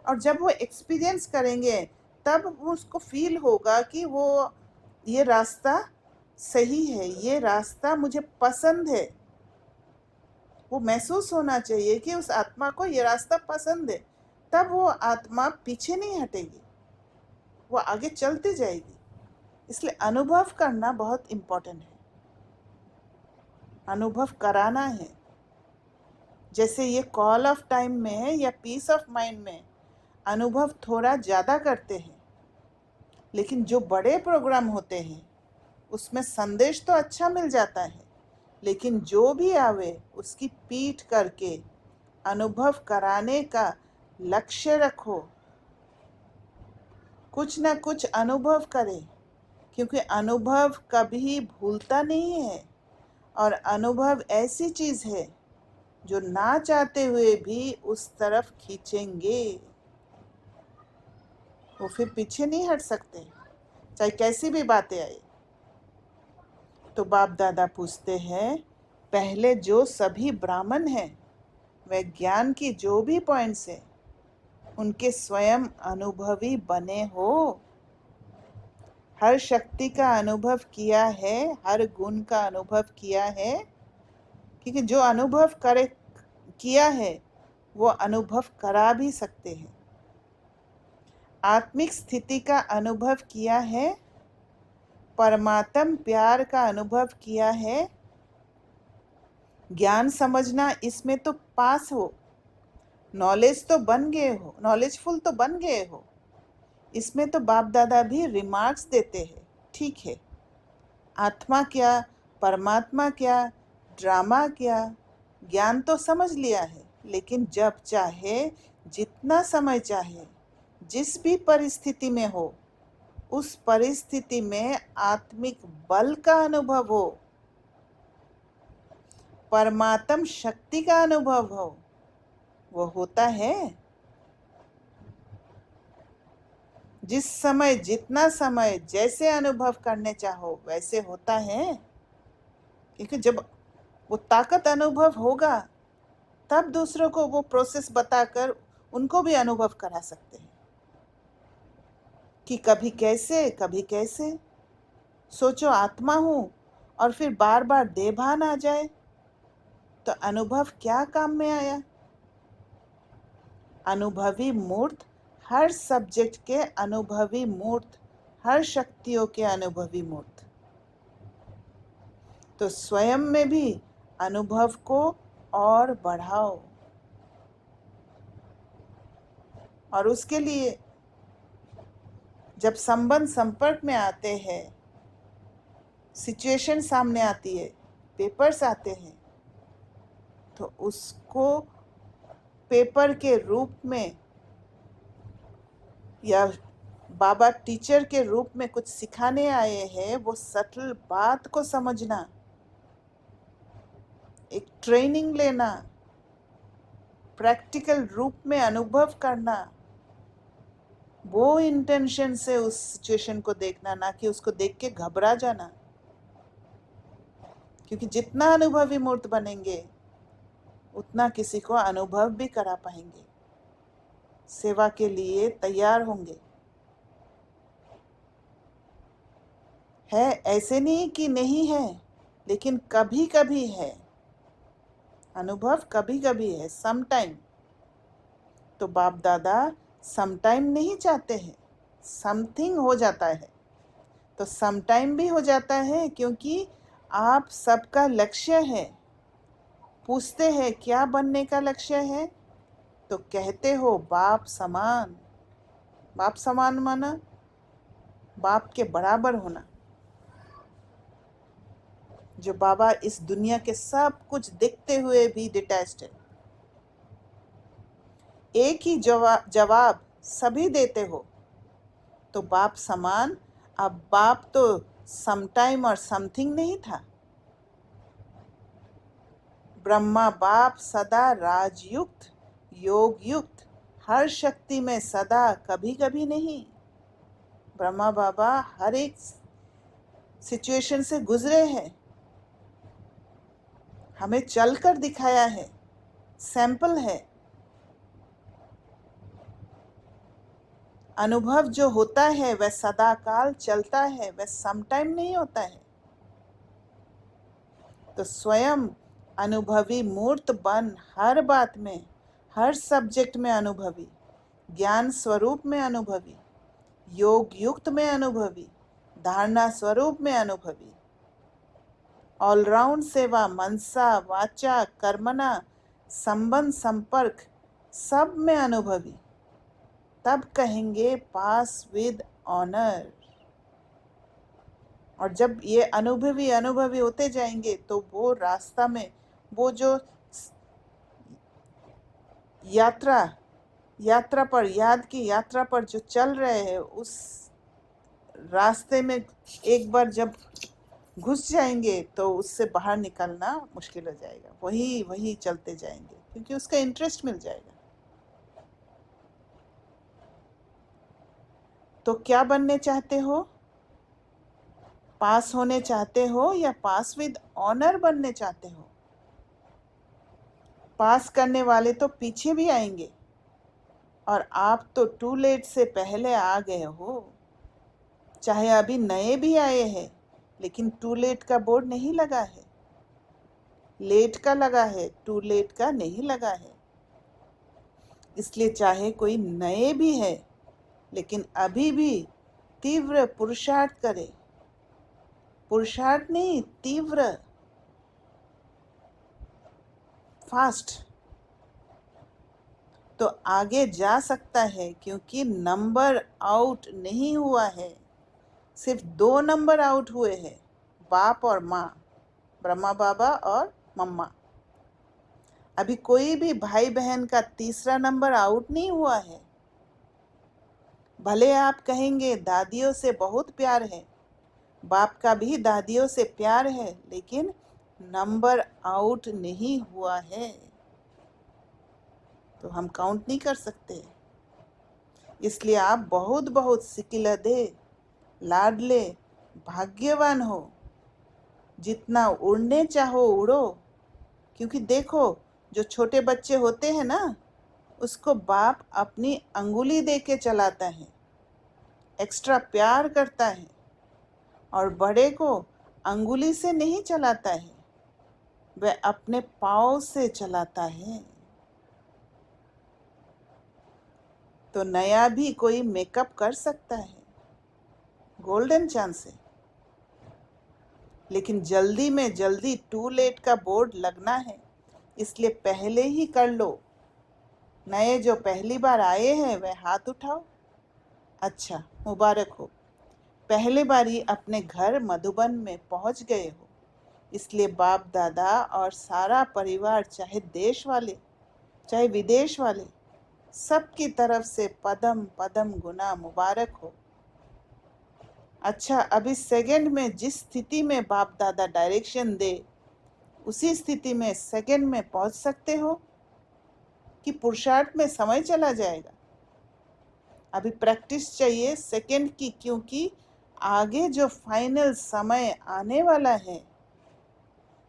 और जब वो एक्सपीरियंस करेंगे तब उसको फील होगा कि वो ये रास्ता सही है, ये रास्ता मुझे पसंद है। वो महसूस होना चाहिए कि उस आत्मा को ये रास्ता पसंद है, तब वो आत्मा पीछे नहीं हटेगी, वो आगे चलती जाएगी। इसलिए अनुभव करना बहुत इम्पोर्टेंट है, अनुभव कराना है। जैसे ये कॉल ऑफ टाइम में या पीस ऑफ माइंड में अनुभव थोड़ा ज़्यादा करते हैं, लेकिन जो बड़े प्रोग्राम होते हैं उसमें संदेश तो अच्छा मिल जाता है, लेकिन जो भी आवे उसकी पीठ करके अनुभव कराने का लक्ष्य रखो। कुछ ना कुछ अनुभव करें, क्योंकि अनुभव कभी भूलता नहीं है। और अनुभव ऐसी चीज़ है जो ना चाहते हुए भी उस तरफ खींचेंगे, वो फिर पीछे नहीं हट सकते, चाहे कैसी भी बातें आए। तो बाप दादा पूछते हैं, पहले जो सभी ब्राह्मण हैं वे ज्ञान की जो भी पॉइंट्स हैं उनके स्वयं अनुभवी बने हो। हर शक्ति का अनुभव किया है, हर गुण का अनुभव किया है, क्योंकि जो अनुभव किया है वो अनुभव करा भी सकते हैं। आत्मिक स्थिति का अनुभव किया है, परमात्म प्यार का अनुभव किया है, ज्ञान समझना इसमें तो पास हो, नॉलेज तो बन गए हो, नॉलेजफुल तो बन गए हो। इसमें तो बाप दादा भी रिमार्क्स देते हैं, ठीक है, आत्मा क्या, परमात्मा क्या, ड्रामा क्या, ज्ञान तो समझ लिया है, लेकिन जब चाहे, जितना समय चाहे, जिस भी परिस्थिति में हो, उस परिस्थिति में आत्मिक बल का अनुभव हो, परमात्म शक्ति का अनुभव हो, वो होता है। जिस समय, जितना समय, जैसे अनुभव करने चाहो वैसे होता है। क्योंकि जब वो ताकत अनुभव होगा तब दूसरों को वो प्रोसेस बताकर उनको भी अनुभव करा सकते हैं कि कभी कैसे, कभी कैसे। सोचो आत्मा हूँ और फिर बार बार देह भान आ जाए तो अनुभव क्या काम में आया। अनुभवी मूर्त, हर सब्जेक्ट के अनुभवी मूर्त, हर शक्तियों के अनुभवी मूर्त। तो स्वयं में भी अनुभव को और बढ़ाओ, और उसके लिए जब संबंध संपर्क में आते हैं, सिचुएशन सामने आती है, पेपर्स आते हैं, तो उसको पेपर के रूप में या बाबा टीचर के रूप में कुछ सिखाने आए हैं, वो सटल बात को समझना, एक ट्रेनिंग लेना, प्रैक्टिकल रूप में अनुभव करना, वो इंटेंशन से उस सिचुएशन को देखना, ना कि उसको देख के घबरा जाना। क्योंकि जितना अनुभवी मूर्त बनेंगे उतना किसी को अनुभव भी करा पाएंगे, सेवा के लिए तैयार होंगे। है ऐसे नहीं कि नहीं है, लेकिन कभी कभी है अनुभव, कभी कभी है, सम टाइम। तो बाप दादा सम टाइम नहीं चाहते हैं, समथिंग हो जाता है। तो सम टाइम भी हो जाता है, क्योंकि आप सबका लक्ष्य है। पूछते हैं क्या बनने का लक्ष्य है, तो कहते हो बाप समान। बाप समान माना बाप के बराबर होना। जो बाबा इस दुनिया के सब कुछ देखते हुए भी डिटैच्ड है। एक ही जवाब सभी देते हो, तो बाप समान। अब बाप तो समटाइम और समथिंग नहीं था, ब्रह्मा बाप सदा राजयुक्त योग युक्त, हर शक्ति में सदा, कभी कभी नहीं। ब्रह्मा बाबा हर एक सिचुएशन से गुजरे हैं, हमें चलकर दिखाया है, सैंपल है। अनुभव जो होता है वह सदा काल चलता है, वह समटाइम नहीं होता है। तो स्वयं अनुभवी मूर्त बन, हर बात में, हर सब्जेक्ट में अनुभवी, ज्ञान स्वरूप में अनुभवी, योग युक्त में अनुभवी, धारणा स्वरूप में अनुभवी, ऑलराउंड सेवा, मनसा वाचा कर्मणा, संबंध संपर्क सब में अनुभवी, तब कहेंगे पास विद ऑनर। और जब ये अनुभवी अनुभवी होते जाएंगे तो वो रास्ता में, वो जो यात्रा पर, याद की यात्रा पर जो चल रहे हैं, उस रास्ते में एक बार जब घुस जाएंगे तो उससे बाहर निकलना मुश्किल हो जाएगा। वही चलते जाएंगे क्योंकि उसका इंटरेस्ट मिल जाएगा। तो क्या बनने चाहते हो? पास होने चाहते हो या पास विद ऑनर बनने चाहते हो? पास करने वाले तो पीछे भी आएंगे और आप तो टू लेट से पहले आ गए हो। चाहे अभी नए भी आए हैं, लेकिन टू लेट का बोर्ड नहीं लगा है, लेट का लगा है, टू लेट का नहीं लगा है। इसलिए चाहे कोई नए भी है, लेकिन अभी भी तीव्र पुरुषार्थ करे, पुरुषार्थ नहीं, तीव्र, फास्ट, तो आगे जा सकता है। क्योंकि नंबर आउट नहीं हुआ है, सिर्फ 2 नंबर आउट हुए हैं, बाप और माँ, ब्रह्मा बाबा और मम्मा। अभी कोई भी भाई बहन का तीसरा नंबर आउट नहीं हुआ है। भले आप कहेंगे दादियों से बहुत प्यार है, बाप का भी दादियों से प्यार है, लेकिन नंबर आउट नहीं हुआ है, तो हम काउंट नहीं कर सकते। इसलिए आप बहुत बहुत सिकिलदे, लाडले, भाग्यवान हो। जितना उड़ने चाहो उड़ो। क्योंकि देखो, जो छोटे बच्चे होते हैं ना, उसको बाप अपनी अंगुली दे के चलाता है, एक्स्ट्रा प्यार करता है। और बड़े को अंगुली से नहीं चलाता है, वह अपने पाँव से चलाता है। तो नया भी कोई मेकअप कर सकता है, गोल्डन चांस है। लेकिन जल्दी में जल्दी टू लेट का बोर्ड लगना है, इसलिए पहले ही कर लो। नए जो पहली बार आए हैं वह हाथ उठाओ। अच्छा, मुबारक हो, पहले बार ही अपने घर मधुबन में पहुंच गए हो। इसलिए बाप दादा और सारा परिवार, चाहे देश वाले चाहे विदेश वाले, सबकी तरफ से पदम पदम गुना मुबारक हो। अच्छा, अभी सेकंड में जिस स्थिति में बाप दादा डायरेक्शन दे, उसी स्थिति में सेकंड में पहुंच सकते हो कि पुरुषार्थ में समय चला जाएगा? अभी प्रैक्टिस चाहिए सेकंड की, क्योंकि आगे जो फाइनल समय आने वाला है,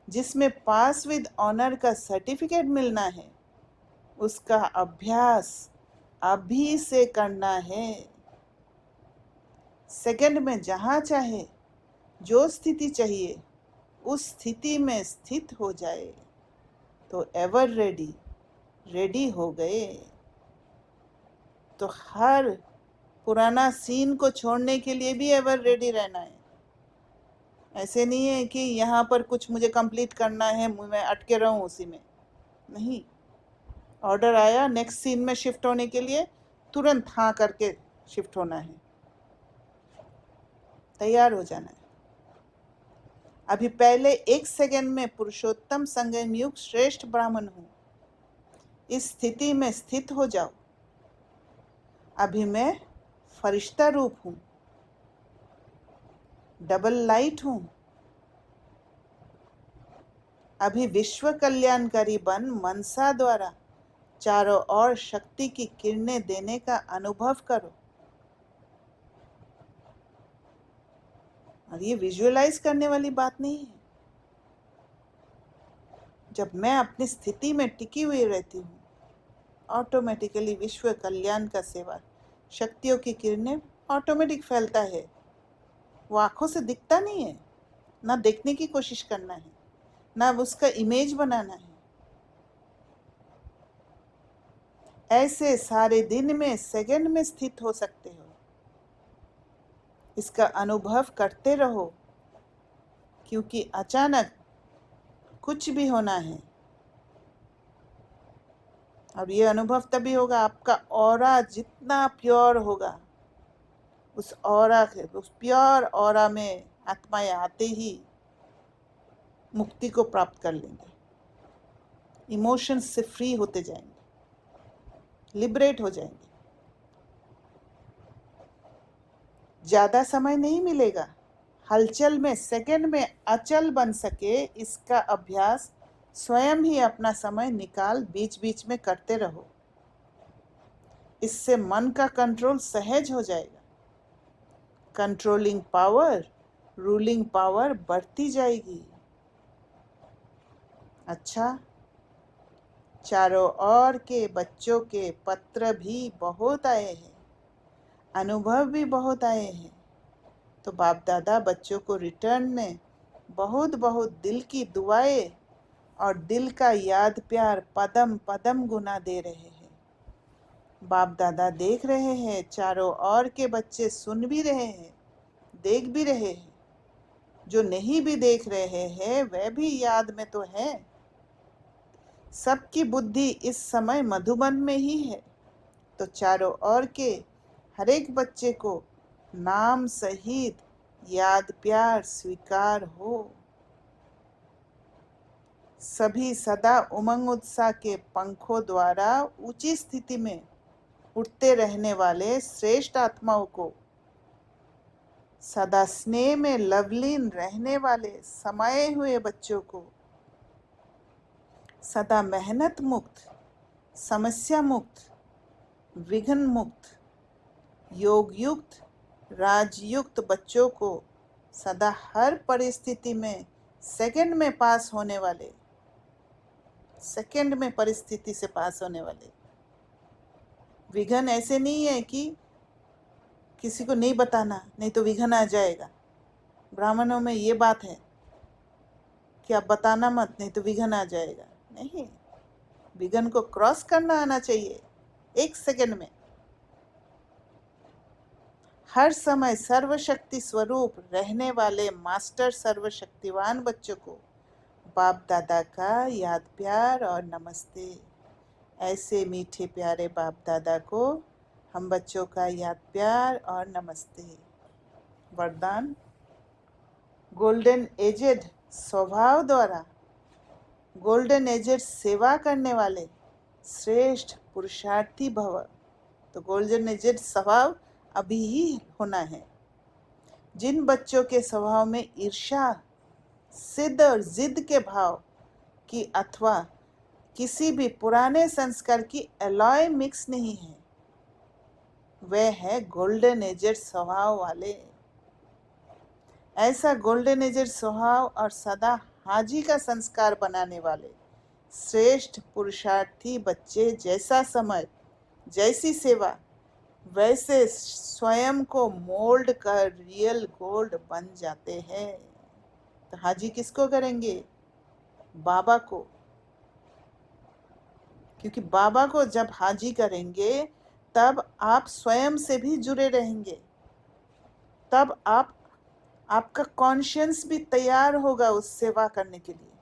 जिसमें पास विद ऑनर का सर्टिफिकेट मिलना है, उसका अभ्यास अभी से करना है। सेकंड में जहाँ चाहे, जो स्थिति चाहिए, उस स्थिति में स्थित हो जाए तो एवर रेडी हो गए। तो हर पुराना सीन को छोड़ने के लिए भी एवर रेडी रहना है। ऐसे नहीं है कि यहाँ पर कुछ मुझे कंप्लीट करना है, मैं अटके रहूँ उसी में, नहीं। ऑर्डर आया नेक्स्ट सीन में शिफ्ट होने के लिए, तुरंत हाँ करके शिफ्ट होना है, तैयार हो जाना है। अभी पहले 1 सेकंड में पुरुषोत्तम संगम युग श्रेष्ठ ब्राह्मण हूँ, इस स्थिति में स्थित हो जाओ। अभी मैं फरिश्ता रूप हूँ, डबल लाइट हूँ, अभी विश्व कल्याणकारी बन मनसा द्वारा चारों ओर शक्ति की किरणें देने का अनुभव करो। और ये विजुअलाइज करने वाली बात नहीं है। जब मैं अपनी स्थिति में टिकी हुई रहती हूँ, ऑटोमेटिकली विश्व कल्याण का सेवा शक्तियों की किरणें ऑटोमेटिक फैलता है। वो आंखों से दिखता नहीं है, ना देखने की कोशिश करना है, ना उसका इमेज बनाना है। ऐसे सारे दिन में सेकंड में स्थित हो सकते हो। इसका अनुभव करते रहो, क्योंकि अचानक कुछ भी होना है। और ये अनुभव तभी होगा, आपका ऑरा जितना प्योर होगा, उस प्योर ऑरा में आत्माएं आते ही मुक्ति को प्राप्त कर लेंगे, इमोशंस से फ्री होते जाएंगे, लिबरेट हो जाएंगे। ज़्यादा समय नहीं मिलेगा। हलचल में सेकंड में अचल बन सके, इसका अभ्यास स्वयं ही अपना समय निकाल बीच बीच में करते रहो। इससे मन का कंट्रोल सहज हो जाएगा। कंट्रोलिंग पावर, रूलिंग पावर बढ़ती जाएगी। अच्छा, चारों ओर के बच्चों के पत्र भी बहुत आए हैं, अनुभव भी बहुत आए हैं। तो बाप दादा बच्चों को रिटर्न में बहुत बहुत दिल की दुआएं और दिल का याद प्यार पदम पदम गुना दे रहे हैं। बाप दादा देख रहे हैं, चारों ओर के बच्चे सुन भी रहे हैं, देख भी रहे हैं। जो नहीं भी देख रहे हैं वह भी याद में तो है। सबकी बुद्धि इस समय मधुबन में ही है। तो चारों ओर के हर एक बच्चे को नाम सहित याद प्यार स्वीकार हो। सभी सदा उमंग उत्साह के पंखों द्वारा ऊंची स्थिति में उठते रहने वाले श्रेष्ठ आत्माओं को, सदा स्नेह में लवलीन रहने वाले समाये हुए बच्चों को, सदा मेहनत मुक्त, समस्या मुक्त, विघ्न मुक्त, योग युक्त, राजयुक्त बच्चों को, सदा हर परिस्थिति में सेकंड में पास होने वाले, सेकंड में परिस्थिति से पास होने वाले। विघ्न ऐसे नहीं है कि किसी को नहीं बताना, नहीं तो विघ्न आ जाएगा। ब्राह्मणों में ये बात है कि आप बताना मत, नहीं तो विघ्न आ जाएगा। नहीं, विघ्न को क्रॉस करना आना चाहिए 1 सेकंड में। हर समय सर्वशक्ति स्वरूप रहने वाले मास्टर सर्वशक्तिवान बच्चों को बाप दादा का याद प्यार और नमस्ते। ऐसे मीठे प्यारे बाप दादा को हम बच्चों का याद प्यार और नमस्ते। वरदान, गोल्डन एजेड स्वभाव द्वारा गोल्डन एजेड सेवा करने वाले श्रेष्ठ पुरुषार्थी भव। तो गोल्डन एजेड स्वभाव अभी ही होना है। जिन बच्चों के स्वभाव में ईर्ष्या, सिद्ध और जिद के भाव की अथवा किसी भी पुराने संस्कार की एलॉय मिक्स नहीं है, वे है गोल्डन एजेड स्वभाव वाले। ऐसा गोल्डन एजेड स्वभाव और सदा हाजी का संस्कार बनाने वाले श्रेष्ठ पुरुषार्थी बच्चे जैसा समय, जैसी सेवा, वैसे स्वयं को मोल्ड कर रियल गोल्ड बन जाते हैं। तो हाजी किसको करेंगे? बाबा को। क्योंकि बाबा को जब हाजी करेंगे तब आप स्वयं से भी जुड़े रहेंगे, तब आपका कॉन्शियंस भी तैयार होगा उस सेवा करने के लिए।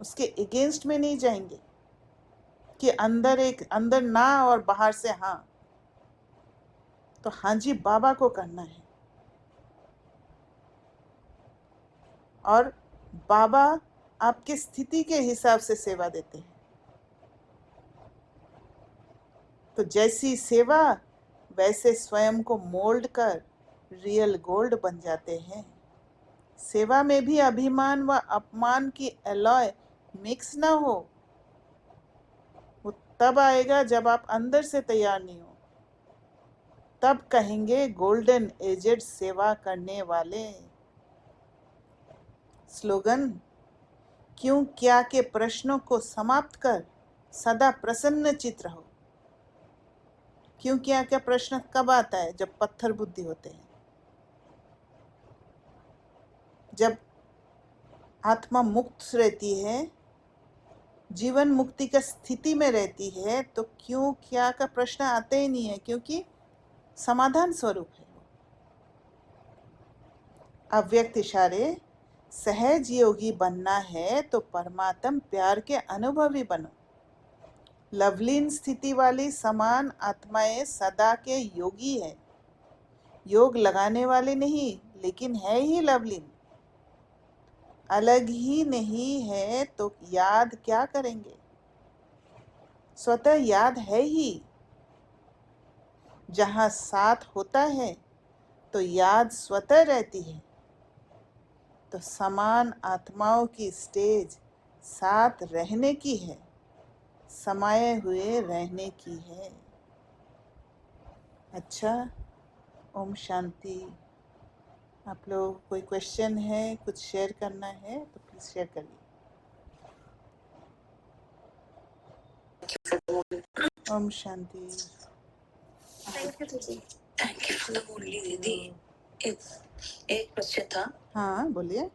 उसके अगेंस्ट में नहीं जाएंगे कि अंदर ना और बाहर से हाँ। तो हाजी बाबा को करना है और बाबा आपकी स्थिति के हिसाब से सेवा देते हैं। तो जैसी सेवा वैसे स्वयं को मोल्ड कर रियल गोल्ड बन जाते हैं। सेवा में भी अभिमान व अपमान की एलॉय मिक्स ना हो। वो तब आएगा जब आप अंदर से तैयार नहीं हो, तब कहेंगे गोल्डन एजेड सेवा करने वाले। स्लोगन, क्यों क्या के प्रश्नों को समाप्त कर सदा प्रसन्न चित रहो। क्यों क्या क्या प्रश्न कब आता है? जब पत्थर बुद्धि होते हैं, जब आत्मा मुक्त रहती है, जीवन मुक्ति का स्थिति में रहती है, तो क्यों क्या का प्रश्न आते ही नहीं है, क्योंकि समाधान स्वरूप है। अव्यक्त इशारे, सहज योगी बनना है तो परमात्म प्यार के अनुभवी बनो। लवलीन स्थिति वाली समान आत्माएं सदा के योगी है, योग लगाने वाले नहीं, लेकिन है ही लवलीन। अलग ही नहीं है तो याद क्या करेंगे? स्वतः याद है ही। जहाँ साथ होता है तो याद स्वतः रहती है। तो समान आत्माओं की स्टेज साथ रहने की है, समाये हुए रहने की है। अच्छा, ओम शांति। आप लोग कोई क्वेश्चन है, कुछ शेयर करना है तो प्लीज शेयर करिए। ओम शांति। थैंक यू दीदी। थैंक यू फॉर द मुरली दीदी। एक क्वेश्चन था। हाँ बोलिए।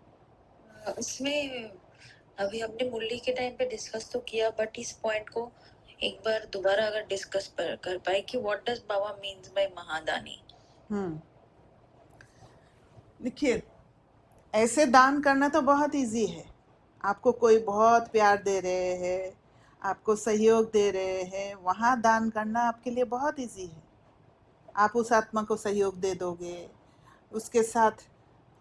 इसमें अभी हमने मुरली के टाइम पे डिस्कस तो किया, बट इस पॉइंट को एक बार दोबारा अगर डिस्कस कर पाए कि what does Baba means by महादानी। देखिए, ऐसे दान करना तो बहुत इजी है। आपको कोई बहुत प्यार दे रहे हैं, आपको सहयोग दे रहे हैं, वहाँ दान करना आपके लिए बहुत इजी है। आप उस आत्मा को सहयोग दे दोगे, उसके साथ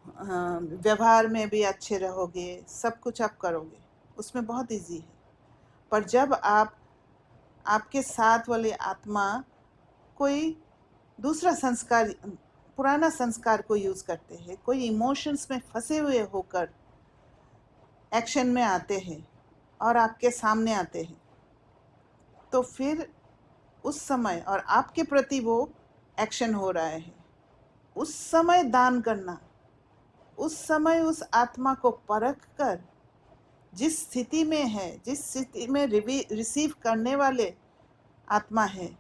व्यवहार में भी अच्छे रहोगे, सब कुछ आप करोगे, उसमें बहुत इजी है। पर जब आपके साथ वाली आत्मा कोई दूसरा संस्कार, पुराना संस्कार को यूज़ करते हैं, कोई इमोशंस में फंसे हुए होकर एक्शन में आते हैं और आपके सामने आते हैं, तो फिर उस समय और आपके प्रति वो एक्शन हो रहा है, उस समय दान करना, उस समय उस आत्मा को परख कर जिस स्थिति में है, जिस स्थिति में रिसीव करने वाले आत्मा है,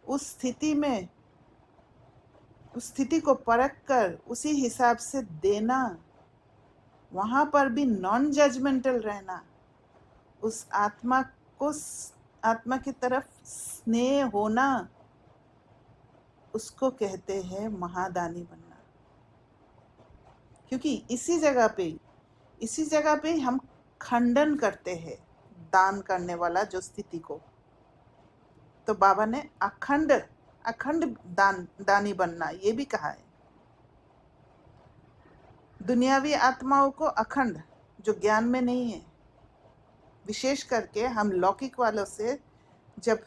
उस स्थिति को परख कर उसी हिसाब से देना, वहाँ पर भी नॉन जजमेंटल रहना, उस आत्मा की तरफ स्नेह होना, उसको कहते हैं महादानी बनना। क्योंकि इसी जगह पे हम खंडन करते हैं दान करने वाला जो स्थिति को। तो बाबा ने अखंड दानी बनना ये भी कहा है। दुनियावी आत्माओं को अखंड, जो ज्ञान में नहीं है, विशेष करके हम लौकिक वालों से जब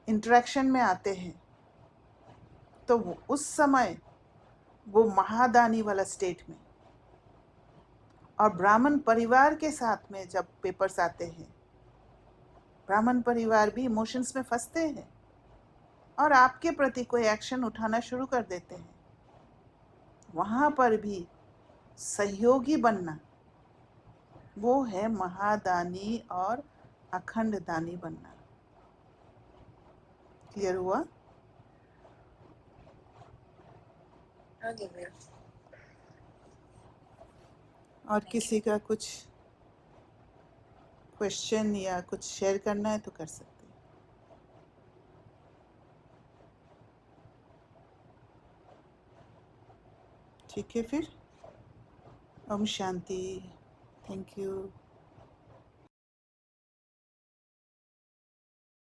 इंटरेक्शन में आते हैं तो उस समय वो महादानी वाला स्टेट में, और ब्राह्मण परिवार के साथ में जब पेपर्स आते हैं, ब्राह्मण परिवार भी इमोशंस में फंसते हैं और आपके प्रति कोई एक्शन उठाना शुरू कर देते हैं, वहाँ पर भी सहयोगी बनना, वो है महादानी और अखंड दानी बनना। क्लियर हुआ? हाँ जी मैम। और किसी का कुछ क्वेश्चन या कुछ शेयर करना है तो कर सकते हैं। ठीक है फिर। ओम शांति। Thank you.